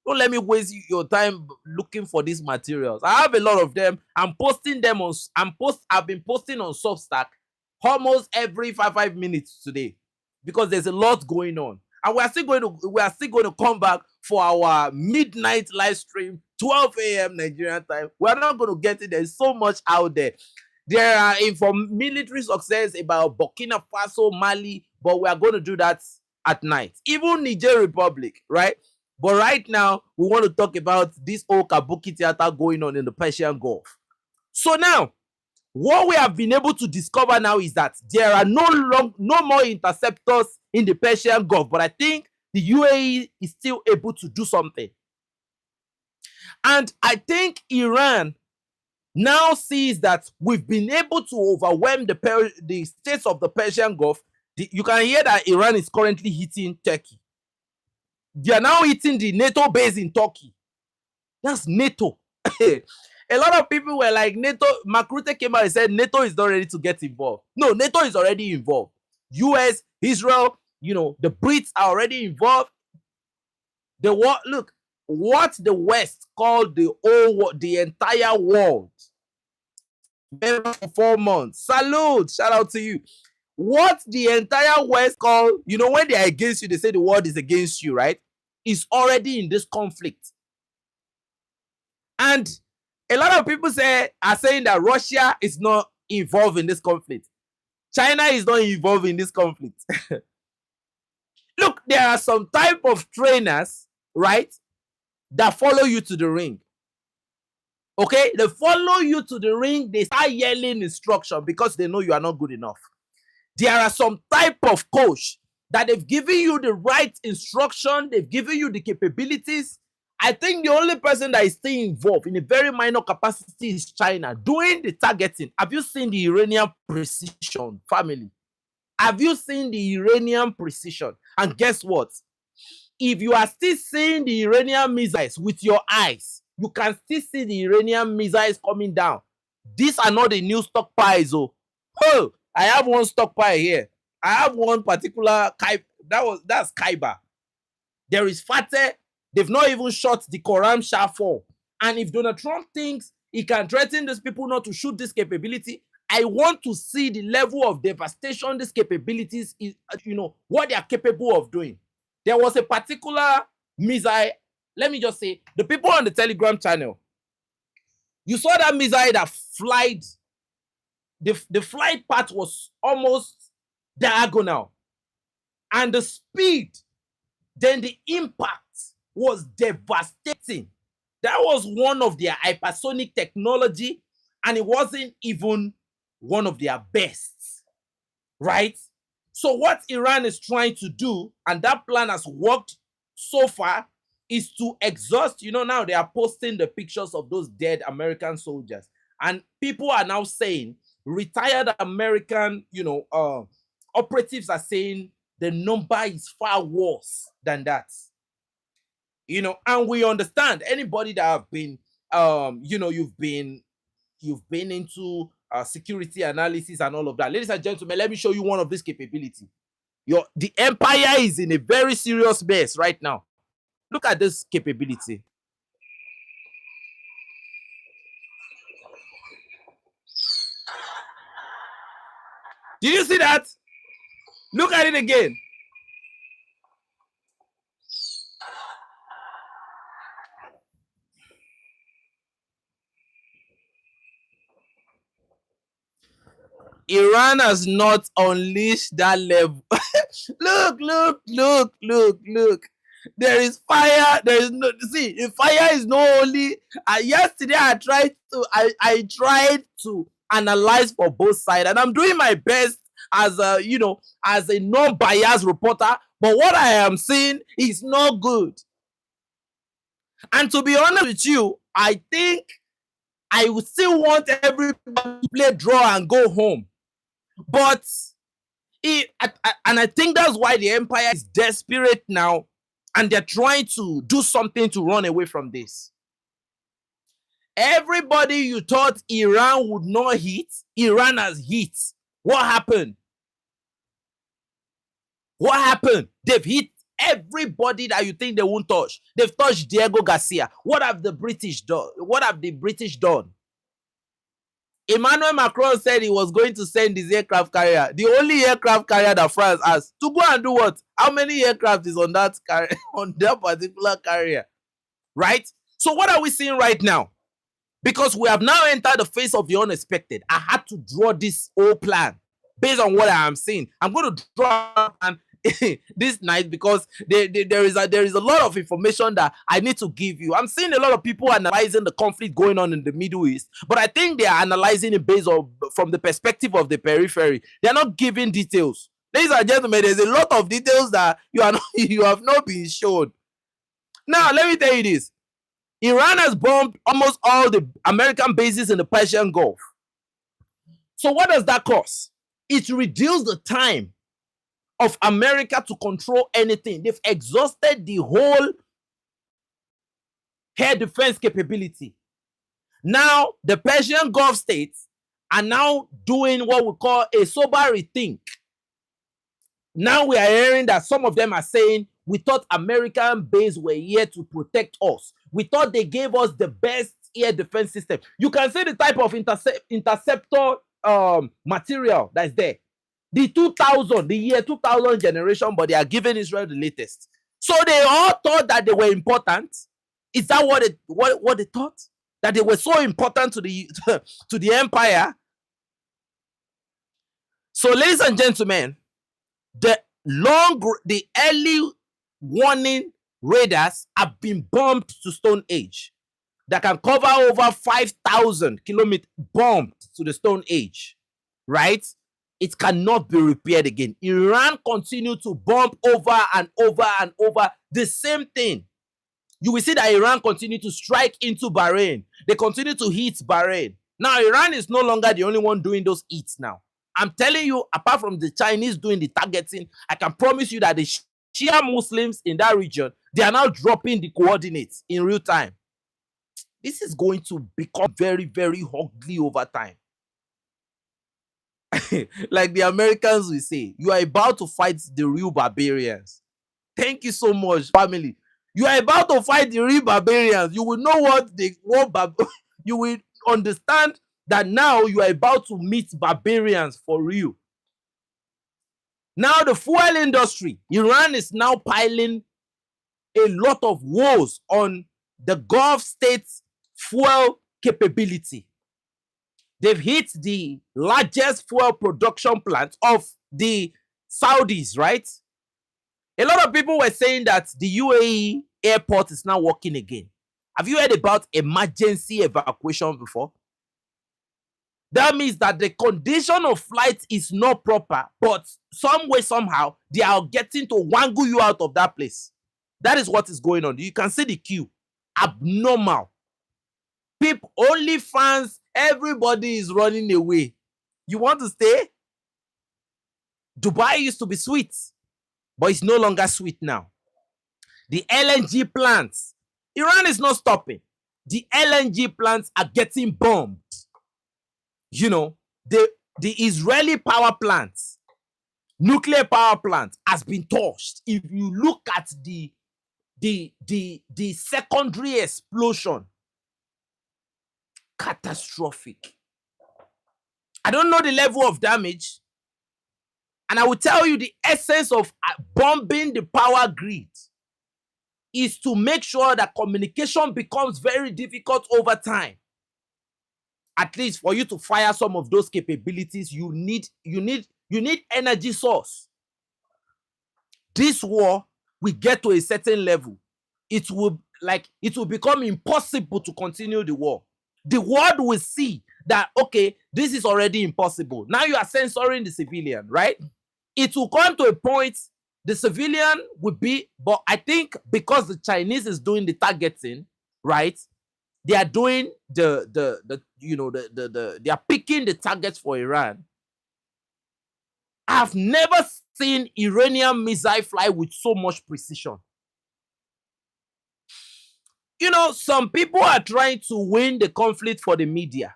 Speaker 1: Don't let me waste your time looking for these materials. I have a lot of them. I'm posting them on. I've been posting on Substack almost every 5 minutes today because there's a lot going on, and we are still going to come back for our midnight live stream, 12 a.m. Nigerian time. We're not going to get it. There's so much out there. There are military success about Burkina Faso, Mali, but we are going to do that at night. Even Niger Republic, right? But right now, we want to talk about this old kabuki theater going on in the Persian Gulf. So now, what we have been able to discover now is that there are no more interceptors in the Persian Gulf. But I think the UAE is still able to do something. And I think Iran now sees that we've been able to overwhelm the states of the Persian Gulf. You can hear that Iran is currently hitting Turkey. They are now hitting the NATO base in Turkey. That's NATO. A lot of people were like, NATO, Mark Rutte came out and said NATO is not ready to get involved. No, NATO is already involved. US, Israel, the Brits are already involved. Look, what the West called the entire world for 4 months. Salute, shout out to you. What the entire West called, when they are against you, they say the world is against you, right? Is already in this conflict. And a lot of people are saying that Russia is not involved in this conflict. China is not involved in this conflict. Look, there are some type of trainers, right, that follow you to the ring. Okay? They follow you to the ring. They start yelling instruction because they know you are not good enough. There are some type of coach that they've given you the right instruction. They've given you the capabilities. I think the only person that is still involved in a very minor capacity is China doing the targeting. Have you seen the Iranian precision, family? Have you seen the Iranian precision? And guess what? If you are still seeing the Iranian missiles with your eyes, you can still see the Iranian missiles coming down. These are not the new stockpiles. Oh, I have one stockpile here. I have one particular that's Kaiba. There is Fateh. They've not even shot the Koran Shah 4. And if Donald Trump thinks he can threaten these people not to shoot this capability, I want to see the level of devastation these capabilities is, what they are capable of doing. There was a particular missile. Let me just say, the people on the Telegram channel, you saw that missile that flied. The flight path was almost diagonal. And the speed, then the impact was devastating. That was one of their hypersonic technology, and it wasn't even one of their best, right? So what Iran is trying to do, and that plan has worked so far, is to exhaust. Now they are posting the pictures of those dead American soldiers, and people are now saying, retired American, operatives are saying the number is far worse than that. And we understand anybody that have been, you've been into security analysis and all of that. Ladies and gentlemen, let me show you one of these capabilities. The empire is in a very serious mess right now. Look at this capability. Did you see that? Look at it again. Iran has not unleashed that level. Look. There is fire. There is no. See, the fire is not only. Yesterday, I tried to analyze for both sides, and I'm doing my best as a non-biased reporter. But what I am seeing is not good. And to be honest with you, I think I would still want everybody to play draw and go home. But I think that's why the empire is desperate now, and they're trying to do something to run away from this. Everybody you thought Iran would not hit, Iran has hit. What happened? What happened? They've hit everybody that you think they won't touch. They've touched Diego Garcia. What have the British done? What have the British done? Emmanuel Macron said he was going to send his aircraft carrier, the only aircraft carrier that France has, to go and do what? How many aircraft is on that particular carrier? Right? So what are we seeing right now? Because we have now entered the phase of the unexpected. I had to draw this whole plan based on what I am seeing. I'm going to draw an this night because there is a lot of information that I need to give you. I'm seeing a lot of people analyzing the conflict going on in the Middle East, but I think they are analyzing it based on from the perspective of the periphery. They are not giving details. Ladies and gentlemen, there's a lot of details that you have not been shown. Now, let me tell you this. Iran has bombed almost all the American bases in the Persian Gulf. So what does that cause? It reduces the time of America to control anything. They've exhausted the whole air defense capability. Now, the Persian Gulf states are now doing what we call a sober rethink. Now we are hearing that some of them are saying, we thought American bases were here to protect us. We thought they gave us the best air defense system. You can see the type of interceptor material that's there. The year 2000 generation, but they are giving Israel the latest. So they all thought that they were important. Is that what they thought? That they were so important to the to the empire? So, ladies and gentlemen, the early warning radars have been bombed to Stone Age that can cover over 5,000 kilometers, bombed to the Stone Age, right? It cannot be repaired again. Iran continued to bomb over and over and over the same thing. You will see that Iran continue to strike into Bahrain. They continue to hit Bahrain. Now, Iran is no longer the only one doing those hits now. I'm telling you, apart from the Chinese doing the targeting, I can promise you that the Shia Muslims in that region, they are now dropping the coordinates in real time. This is going to become very, very ugly over time. Like the Americans will say, you are about to fight the real barbarians. Thank you so much, family. You are about to fight the real barbarians. You will know what they want. You will understand that now you are about to meet barbarians for real. Now the fuel industry, Iran is now piling a lot of woes on the Gulf states' fuel capability. They've hit the largest fuel production plant of the Saudis, right? A lot of people were saying that the UAE airport is now working again. Have you heard about emergency evacuation before? That means that the condition of flight is not proper, but some way, somehow, they are getting to wangle you out of that place. That is what is going on. You can see the queue. Abnormal. People, only fans, everybody is running away. You want to stay? Dubai used to be sweet, but it's no longer sweet now. The LNG plants, Iran is not stopping. The LNG plants are getting bombed. You know, the Israeli power plants, nuclear power plant has been touched. If you look at the secondary explosion, catastrophic. I don't know the level of damage, and I will tell you the essence of bombing the power grid is to make sure that communication becomes very difficult over time. At least for you to fire some of those capabilities, you need energy source. This war will get to a certain level. It will become impossible to continue the war. The world will see that, okay, this is already impossible. Now you are censoring the civilian, right? It will come to a point the civilian will be, but I think because the Chinese is doing the targeting, right? They are doing they are picking the targets for Iran. I've never seen Iranian missile fly with so much precision. You know, some people are trying to win the conflict for the media.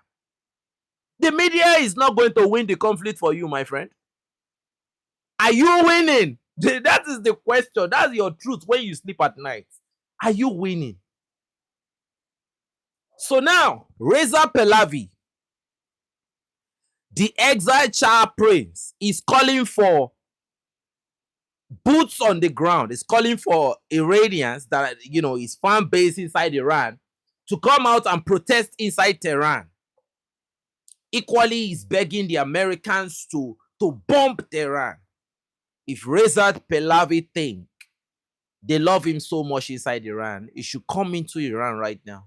Speaker 1: The media is not going to win the conflict for you, my friend. Are you winning? That is the question. That's your truth when you sleep at night. Are you winning? So now, Reza Pahlavi, the exiled Shah Prince, is calling for boots on the ground. Is calling for Iranians that, you know, his fan base inside Iran to come out and protest inside Tehran. Equally, he's begging the Americans to bomb Tehran. If Reza Pahlavi think they love him so much inside Iran, he should come into Iran right now.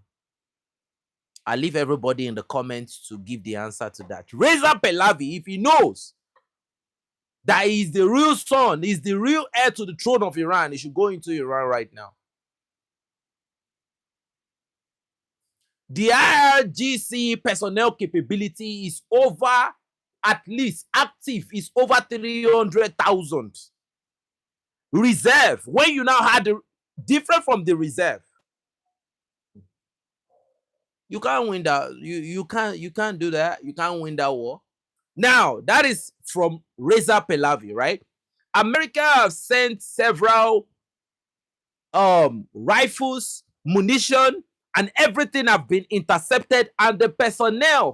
Speaker 1: I'll leave everybody in the comments to give the answer to that. Reza Pahlavi, if he knows that he's the real son, he's the real heir to the throne of Iran, he should go into Iran right now. The IRGC personnel capability is over, at least active, is over 300,000. reserve, when you now had the different from the reserve, you can't win that. You can't do that. You can't win that war. Now that is from Reza Pahlavi, right? America have sent several rifles, munition, and everything have been intercepted, and the personnel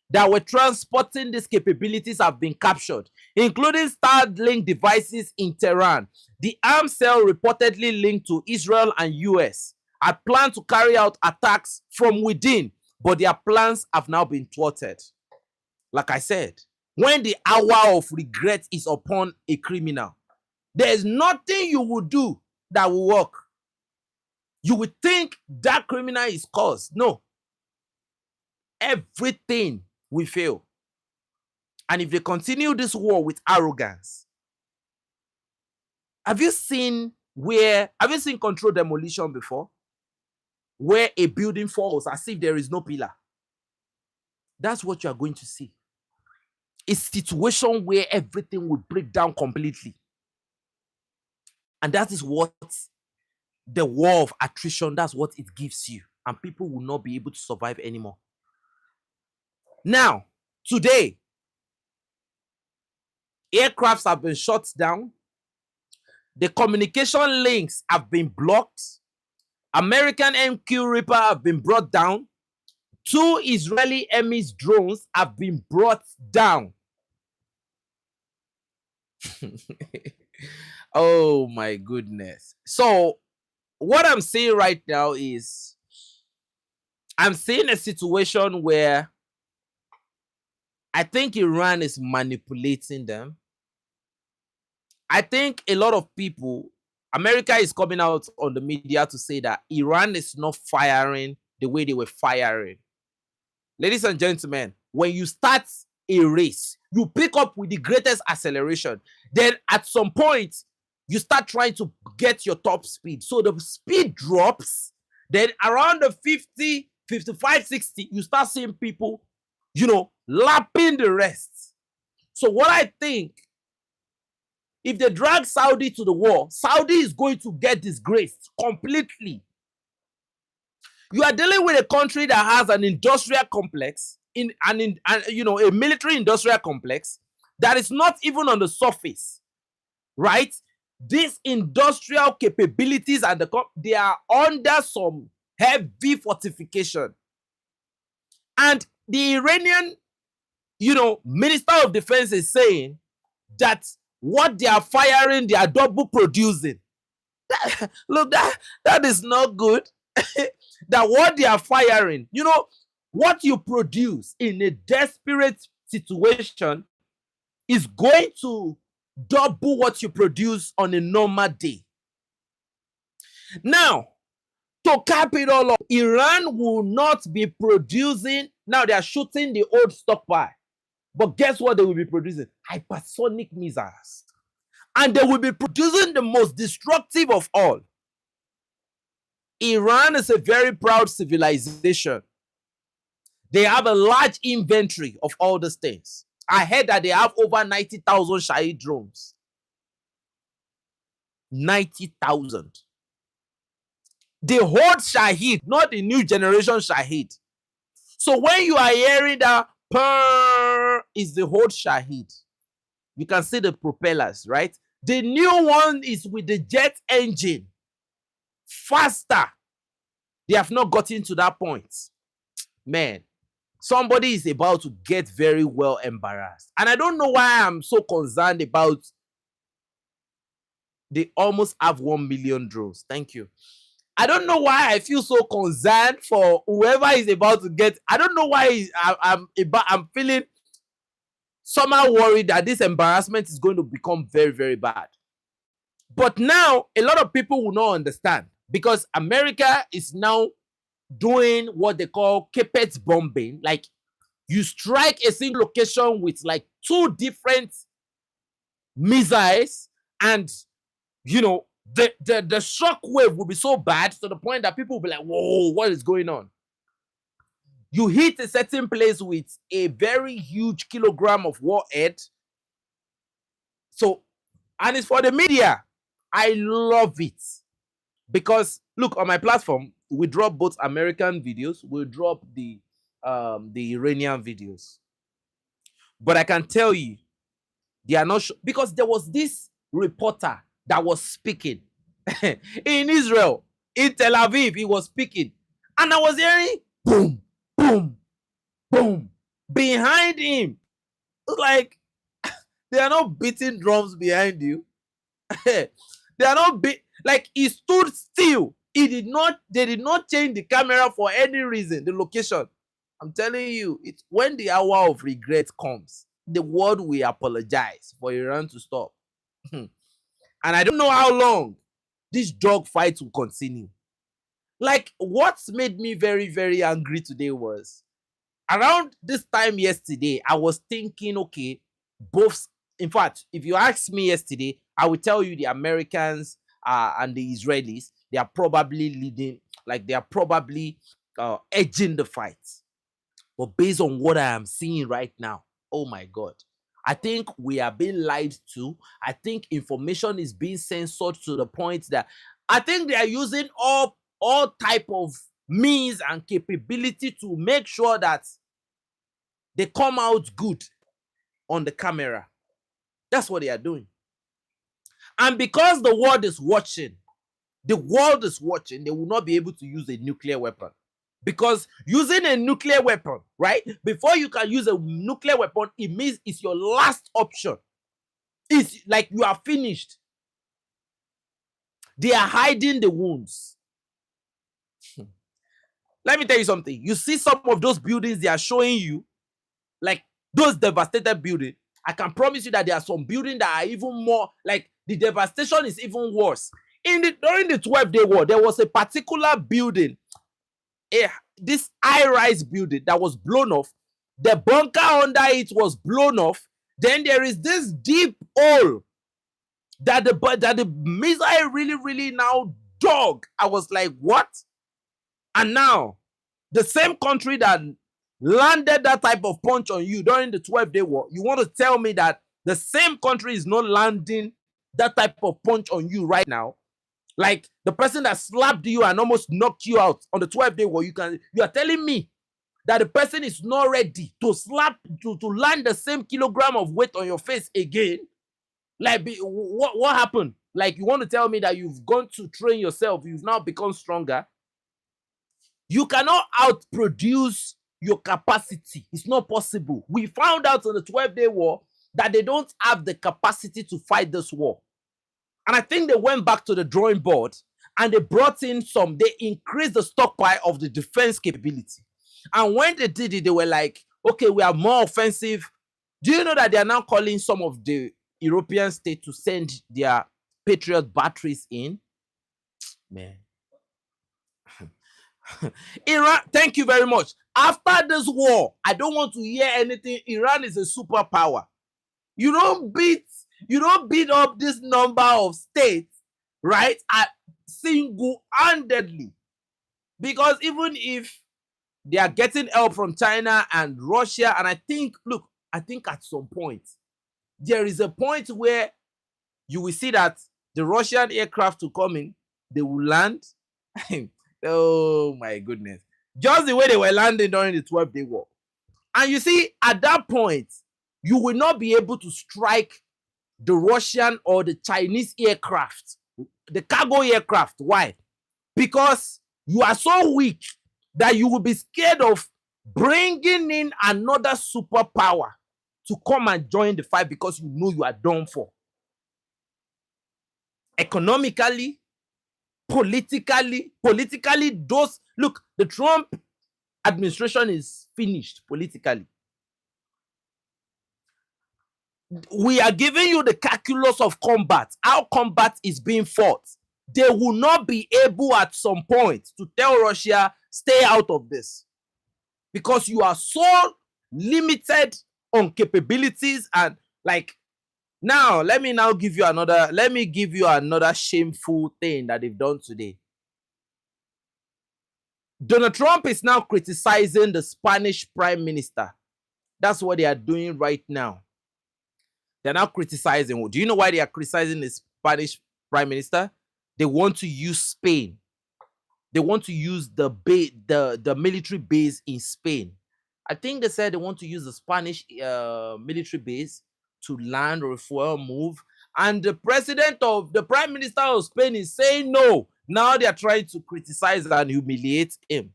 Speaker 1: that were transporting these capabilities have been captured, including Starlink devices in Tehran. The arms cell reportedly linked to Israel and US had planned to carry out attacks from within, but their plans have now been thwarted. Like I said, when the hour of regret is upon a criminal, there is nothing you will do that will work. You would think that criminal is caused. No. Everything will fail. And if they continue this war with arrogance, have you seen controlled demolition before? Where a building falls as if there is no pillar. That's what you are going to see. A situation where everything will break down completely. And that is what the war of attrition, that's what it gives you. And people will not be able to survive anymore. Now, today, aircrafts have been shut down. The communication links have been blocked. American MQ Reaper have been brought down. 2 Israeli Hermes drones have been brought down. Oh my goodness. So what I'm seeing right now is I'm seeing a situation where I think Iran is manipulating them. I think a lot of people, America is coming out on the media to say that Iran is not firing the way they were firing. Ladies and gentlemen, when you start a race, you pick up with the greatest acceleration. Then at some point, you start trying to get your top speed. So the speed drops. Then around the 50, 55, 60, you start seeing people, lapping the rest. So what I think, if they drag Saudi to the war, Saudi is going to get disgraced completely. You are dealing with a country that has an industrial complex, a military industrial complex that is not even on the surface, right? These industrial capabilities and they are under some heavy fortification. And the Iranian, Minister of Defense is saying that what they are firing, they are double producing. That is not good. That what they are firing, what you produce in a desperate situation is going to double what you produce on a normal day. Now, to cap it all up, Iran will not be producing. Now they are shooting the old stockpile. But guess what they will be producing? Hypersonic missiles. And they will be producing the most destructive of all. Iran is a very proud civilization. They have a large inventory of all these things. I heard that they have over 90,000 Shahid drones. 90,000. The old Shahid, not the new generation Shahid. So when you are hearing that purr is the old Shahid, you can see the propellers, right? The new one is with the jet engine. Faster. They have not gotten to that point. Man, somebody is about to get very well embarrassed. And I don't know why I'm so concerned about they almost have 1 million drones. Thank you. I don't know why I feel so concerned for whoever is about to get. I don't know why I'm feeling somehow worried that this embarrassment is going to become very, very bad. But now, a lot of people will not understand because America is now doing what they call carpet bombing. Like, you strike a single location with like 2 different missiles and, the shock wave will be so bad to the point that people will be like, whoa, what is going on? You hit a certain place with a very huge kilogram of warhead. So, and it's for the media. I love it. Because look, on my platform, we drop both American videos, we drop the Iranian videos. But I can tell you, they are not because there was this reporter that was speaking in Israel, in Tel Aviv, he was speaking. And I was hearing boom, boom, boom behind him. It's like they are not beating drums behind you. They are not like he stood still. They did not change the camera for any reason, the location. I'm telling you, it's when the hour of regret comes, the world will apologize for Iran to stop. And I don't know how long this dog fight will continue. Like, what made me very, very angry today was around this time yesterday, I was thinking, okay, both. In fact, if you ask me yesterday, I will tell you the Americans and the Israelis, they are probably leading, like they are probably edging the fight. But based on what I am seeing right now, oh my God, I think we are being lied to. I think information is being censored to the point that I think they are using all type of means and capability to make sure that they come out good on the camera. That's what they are doing. And because the world is watching, they will not be able to use a nuclear weapon. Because using a nuclear weapon, right? Before you can use a nuclear weapon, it means it's your last option. It's like you are finished. They are hiding the wounds. Let me tell you something. You see some of those buildings they are showing you, like those devastated buildings. I can promise you that there are some buildings that are even more, like the devastation is even worse. During the 12-day war, there was a particular building, this high-rise building that was blown off. The bunker under it was blown off. Then there is this deep hole that the missile really now dug. I was like, what? And now, the same country that landed that type of punch on you during the 12-day war, you want to tell me that the same country is not landing that type of punch on you right now? Like the person that slapped you and almost knocked you out on the 12-day war, you are telling me that the person is not ready to land the same kilogram of weight on your face again? Like, what happened? Like, you want to tell me that you've gone to train yourself, you've now become stronger? You cannot outproduce your capacity. It's not possible. We found out on the 12-day war that they don't have the capacity to fight this war. And I think they went back to the drawing board and they brought in they increased the stockpile of the defense capability. And when they did it, they were like, okay, we are more offensive. Do you know that they are now calling some of the European states to send their Patriot batteries in? Man. Iran, thank you very much. After this war, I don't want to hear anything. Iran is a superpower. You don't beat up this number of states, right, single-handedly. Because even if they are getting help from China and Russia, and I think at some point, there is a point where you will see that the Russian aircraft will come in, they will land. Oh my goodness. Just the way they were landing during the 12-day war. And you see, at that point, you will not be able to strike the Russian or the Chinese aircraft, the cargo aircraft. Why? Because you are so weak that you will be scared of bringing in another superpower to come and join the fight because you know you are done for. Economically, politically, the Trump administration is finished politically. We are giving you the calculus of combat, how combat is being fought. They will not be able at some point to tell Russia, stay out of this. Because you are so limited on capabilities and like, now, let me give you another shameful thing that they've done today. Donald Trump is now criticizing the Spanish Prime Minister. That's what they are doing right now. They're now criticizing. Do you know why they are criticizing the Spanish prime minister, they want to use Spain. They want to use the military base in Spain. I think they said they want to use the Spanish military base to land, refuel, move. And the prime minister of Spain is saying no. Now they are trying to criticize and humiliate him.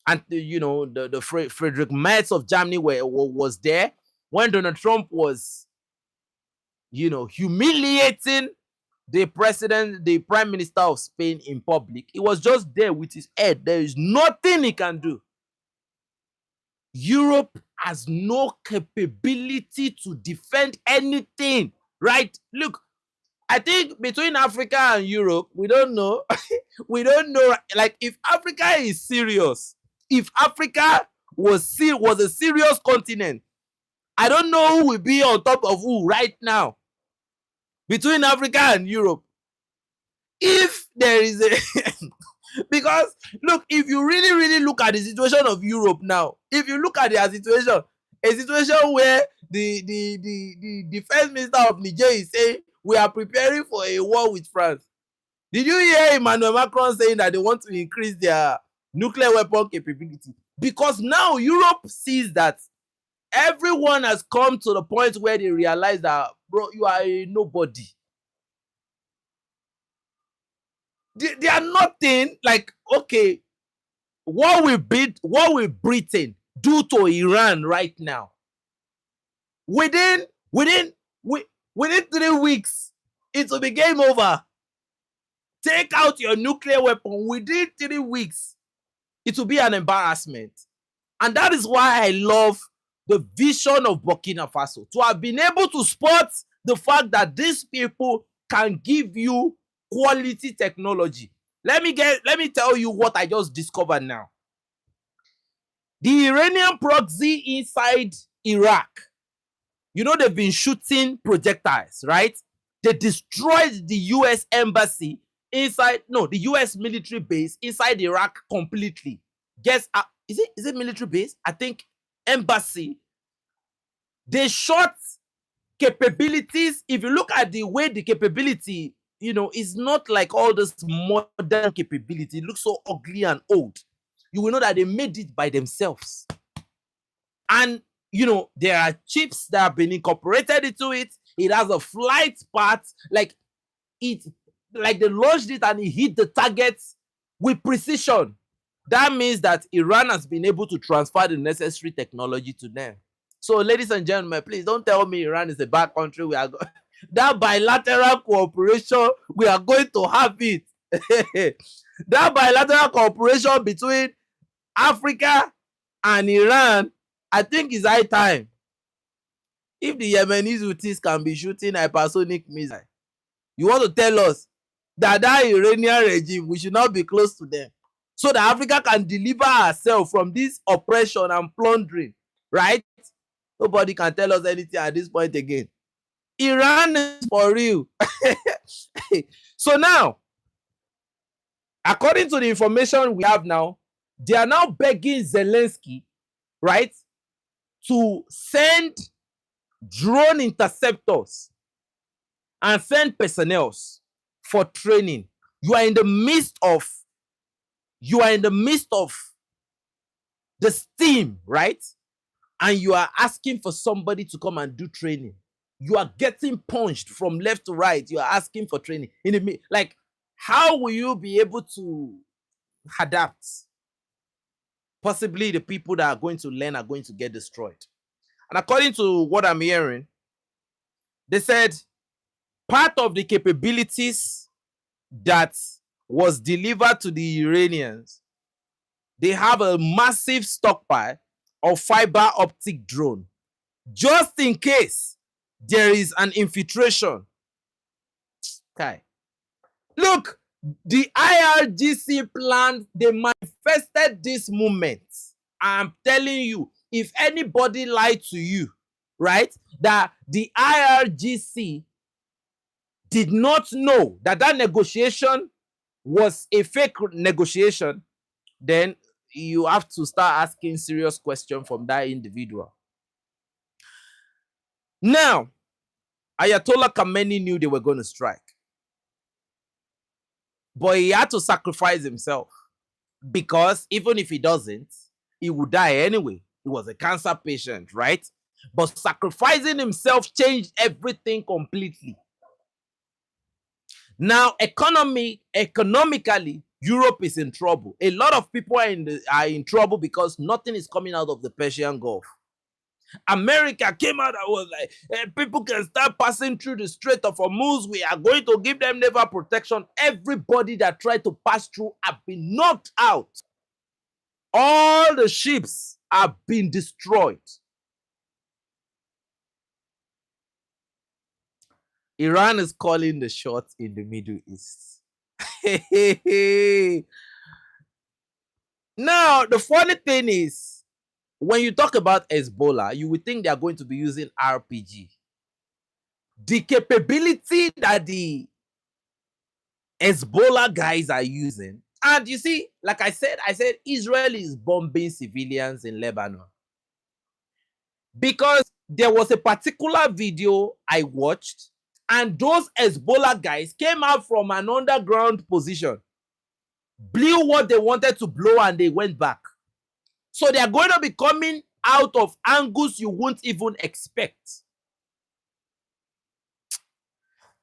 Speaker 1: And the Friedrich Merz of Germany was there when Donald Trump was, humiliating the prime minister of Spain in public. He was just there with his head. There is nothing he can do. Europe has no capability to defend anything, right? Look, I think between Africa and Europe, we don't know. We don't know. Like, if Africa is serious, if Africa was a serious continent, I don't know who will be on top of who right now between Africa and Europe. If there is a because look, if you really look at the situation of Europe now, if you look at their situation, a situation where the defense minister of Niger is saying we are preparing for a war with France. Did you hear Emmanuel Macron saying that they want to increase their nuclear weapon capability? Because now Europe sees that everyone has come to the point where they realize that, bro, you are a nobody. They are nothing. Like, okay, what will Britain do to Iran right now? Within 3 weeks, it will be game over. Take out your nuclear weapon. Within 3 weeks, it will be an embarrassment. And that is why I love the vision of Burkina Faso, to have been able to spot the fact that these people can give you quality technology. Let me tell you what I just discovered now. The Iranian proxy inside Iraq, they've been shooting projectiles, right? They destroyed the US embassy the US military base inside Iraq completely. Guess, is it military base? I think embassy. They shot capabilities. If you look at the way the capability, it's not like all this modern capability. It looks so ugly and old. You will know that they made it by themselves. And, there are chips that have been incorporated into it. It has a flight path. Like they launched it and it hit the targets with precision. That means that Iran has been able to transfer the necessary technology to them. So, ladies and gentlemen, please don't tell me Iran is a bad country. That bilateral cooperation, we are going to have it. That bilateral cooperation between Africa and Iran, I think is high time. If the Yemenis Houthis can be shooting hypersonic missiles, you want to tell us that Iranian regime, we should not be close to them, so that Africa can deliver herself from this oppression and plundering, right? Nobody can tell us anything at this point again. Iran is for real. So now, according to the information we have now, they are now begging Zelensky, right, to send drone interceptors and send personnel for training. You are in the midst of the steam, right? And you are asking for somebody to come and do training. You are getting punched from left to right. You are asking for training. Like, how will you be able to adapt? Possibly the people that are going to learn are going to get destroyed. And according to what I'm hearing, they said part of the capabilities that was delivered to the Iranians, they have a massive stockpile of fiber optic drone, just in case there is an infiltration. Okay. Look, the IRGC plan, they manifested this movement. I'm telling you, if anybody lied to you, right, that the IRGC did not know that negotiation was a fake negotiation, then you have to start asking serious questions from that individual. Now, Ayatollah Khamenei knew they were going to strike. But he had to sacrifice himself because even if he doesn't, he would die anyway. He was a cancer patient, right? But sacrificing himself changed everything completely. Now, economically, Europe is in trouble. A lot of people are in trouble because nothing is coming out of the Persian Gulf. America came out and was like, people can start passing through the Strait of Hormuz. We are going to give them naval protection. Everybody that tried to pass through have been knocked out. All the ships have been destroyed. Iran is calling the shots in the Middle East. Now, the funny thing is, when you talk about Hezbollah, you would think they are going to be using RPG. The capability that the Hezbollah guys are using, and you see, like I said Israel is bombing civilians in Lebanon. Because there was a particular video I watched, and those Hezbollah guys came out from an underground position, blew what they wanted to blow, and they went back. So they are going to be coming out of angles you won't even expect.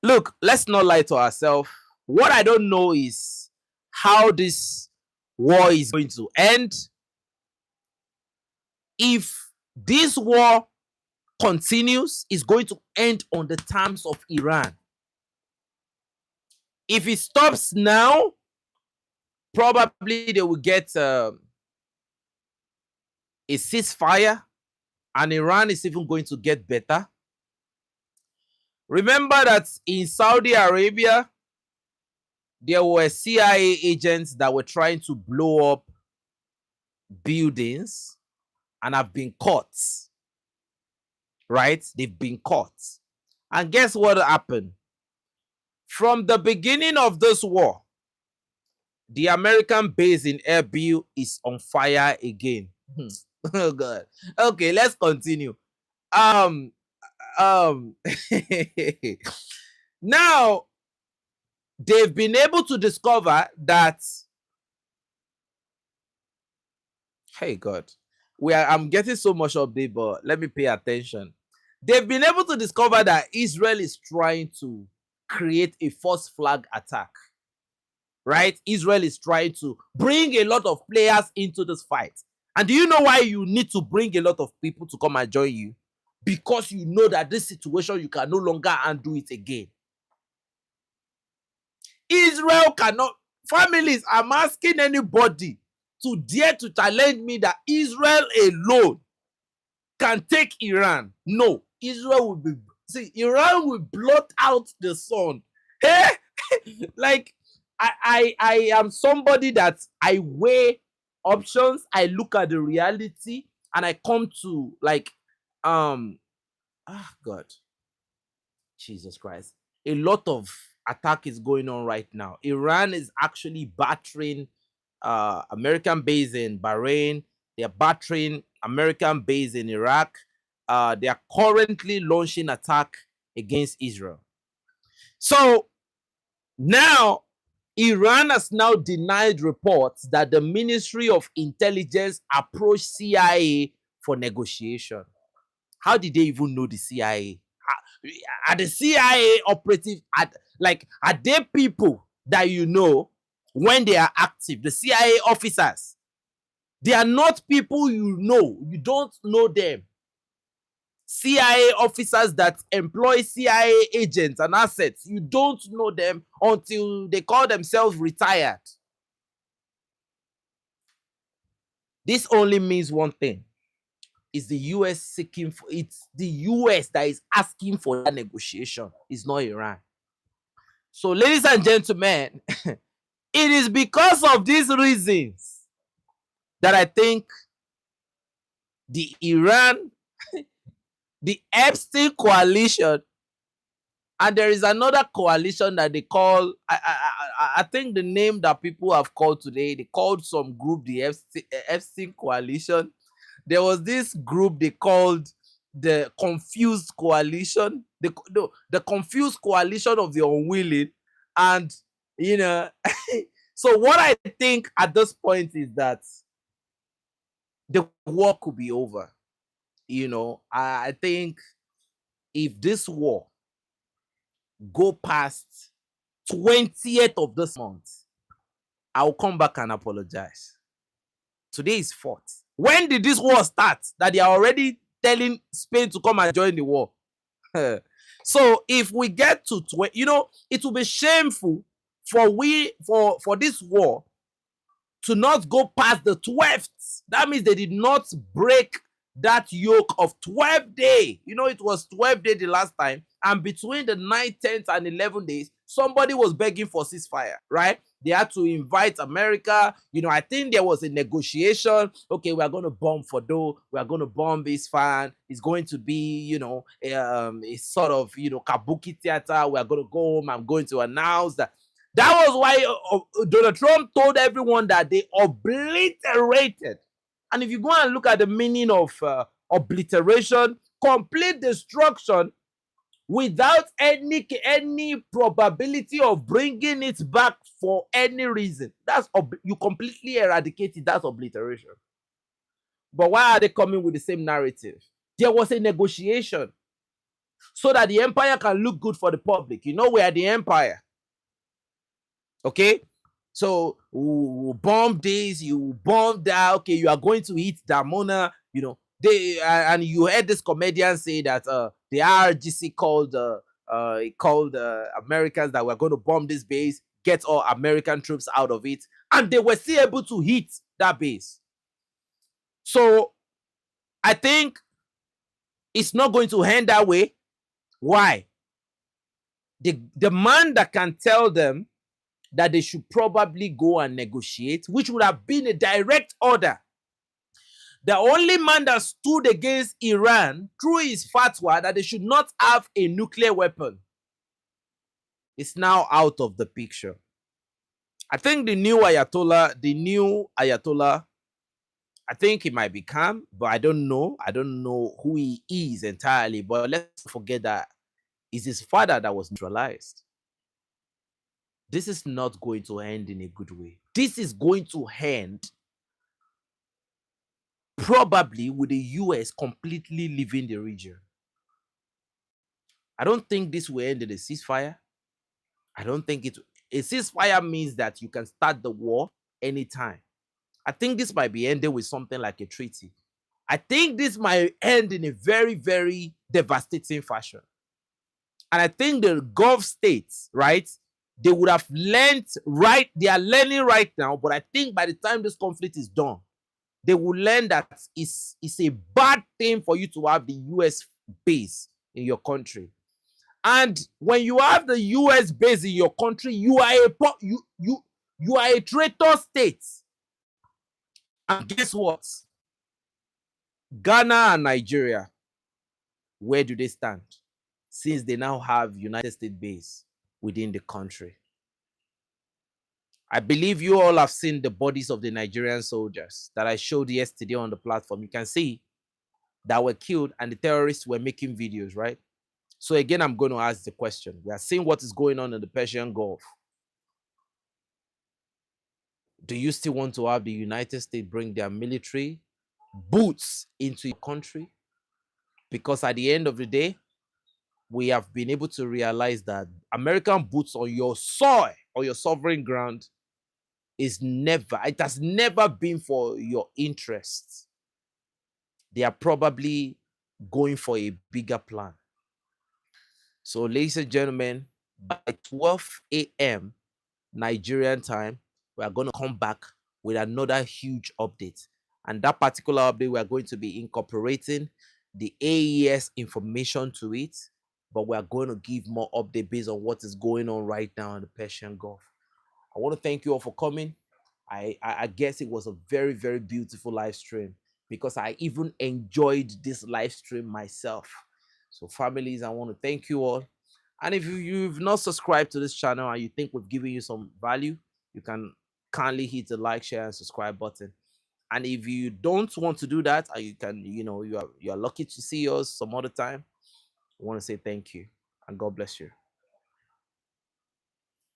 Speaker 1: Look, let's not lie to ourselves. What I don't know is how this war is going to end. If this war continues, it's going to end on the terms of Iran. If it stops now, probably they will get a ceasefire, and Iran is even going to get better. Remember that in Saudi Arabia, there were CIA agents that were trying to blow up buildings and have been caught. Right? They've been caught. And guess what happened? From the beginning of this war, the American base in Erbil is on fire again. Oh God. Okay, let's continue. Now they've been able to discover that, hey God, I'm getting so much update, but let me pay attention. They've been able to discover that Israel is trying to create a false flag attack. Right? Israel is trying to bring a lot of players into this fight. And do you know why you need to bring a lot of people to come and join you? Because you know that this situation, you can no longer undo it again. Israel cannot. Families, I'm asking anybody to dare to challenge me that Israel alone can take Iran. No, Israel will be. See, Iran will blot out the sun. Hey, like I am somebody that I weigh options. I look at the reality, and I come to like, God, Jesus Christ, a lot of attack is going on right now. Iran is actually battering American base in Bahrain. They're battering American base in Iraq. They are currently launching attack against Israel. So now Iran has now denied reports that the Ministry of Intelligence approached CIA for negotiation. How did they even know the CIA? Are the CIA operative? Are they people that you know when they are active? The CIA officers. They are not people you know. You don't know them. CIA officers that employ CIA agents and assets. You don't know them until they call themselves retired. This only means one thing. It's the US seeking for it's the US that is asking for that negotiation. It's not Iran. So, ladies and gentlemen, it is because of these reasons that I think the Epstein coalition, and there is another coalition that they call, I think the name that people have called today, they called some group the Epstein coalition. There was this group they called the confused coalition, the confused coalition of the unwilling, and You know, so what I think at this point is that the war could be over. You know, I think if this war go past 20th of this month, I'll come back and apologize. Today is 4th. When did this war start that they are already telling Spain to come and join the war? So if we get to, you know, it will be shameful for this war to not go past the 12th. That means they did not break that yoke of 12 days. You know, it was 12 days the last time. And between the 9th, 10th, and 11 days, somebody was begging for ceasefire, right? They had to invite America. You know, I think there was a negotiation. Okay, we are going to bomb Fordo. We are going to bomb Isfahan. It's going to be, you know, a sort of, you know, kabuki theater. We are going to go home. I'm going to announce that. That was why Donald Trump told everyone that they obliterated. And if you go and look at the meaning of obliteration, complete destruction without any probability of bringing it back for any reason. You completely eradicate it. That's obliteration. But why are they coming with the same narrative? There was a negotiation so that the empire can look good for the public. You know, we are the empire. Okay, so we bomb this, you bomb that. Okay, you are going to hit Damona. You know, and you heard this comedian say that the IRGC called Americans that we're going to bomb this base, get all American troops out of it, and they were still able to hit that base. So I think it's not going to end that way. Why? The man that can tell them that they should probably go and negotiate, which would have been a direct order. The only man that stood against Iran through his fatwa that they should not have a nuclear weapon is now out of the picture. I think the new Ayatollah, I think he might be calm, but I don't know. I don't know who he is entirely, but let's forget that it's his father that was neutralized. This is not going to end in a good way. This is going to end probably with the US completely leaving the region. I don't think this will end in a ceasefire. I don't think a ceasefire means that you can start the war anytime. I think this might be ended with something like a treaty. I think this might end in a very, very devastating fashion. And I think the Gulf states, right, they would have learned right, they are learning right now, but I think by the time this conflict is done, they will learn that it's a bad thing for you to have the US base in your country. And when you have the US base in your country, you are a traitor state. And guess what? Ghana and Nigeria, where do they stand? Since they now have United States base within the country. I believe you all have seen the bodies of the Nigerian soldiers that I showed yesterday on the platform. You can see that were killed and the terrorists were making videos, right? So again, I'm going to ask the question. We are seeing what is going on in the Persian Gulf. Do you still want to have the United States bring their military boots into your country? Because at the end of the day, we have been able to realize that American boots on your soil or your sovereign ground it has never been for your interests. They are probably going for a bigger plan. So, ladies and gentlemen, by 12 a.m. Nigerian time, we are going to come back with another huge update. And that particular update, we are going to be incorporating the AES information to it, but we are going to give more update based on what is going on right now in the Persian Gulf. I want to thank you all for coming. I guess it was a very, very beautiful live stream because I even enjoyed this live stream myself. So families, I want to thank you all. And if you've not subscribed to this channel and you think we've given you some value, you can kindly hit the like, share, and subscribe button. And if you don't want to do that, you can, you are lucky to see us some other time. I want to say thank you and God bless you.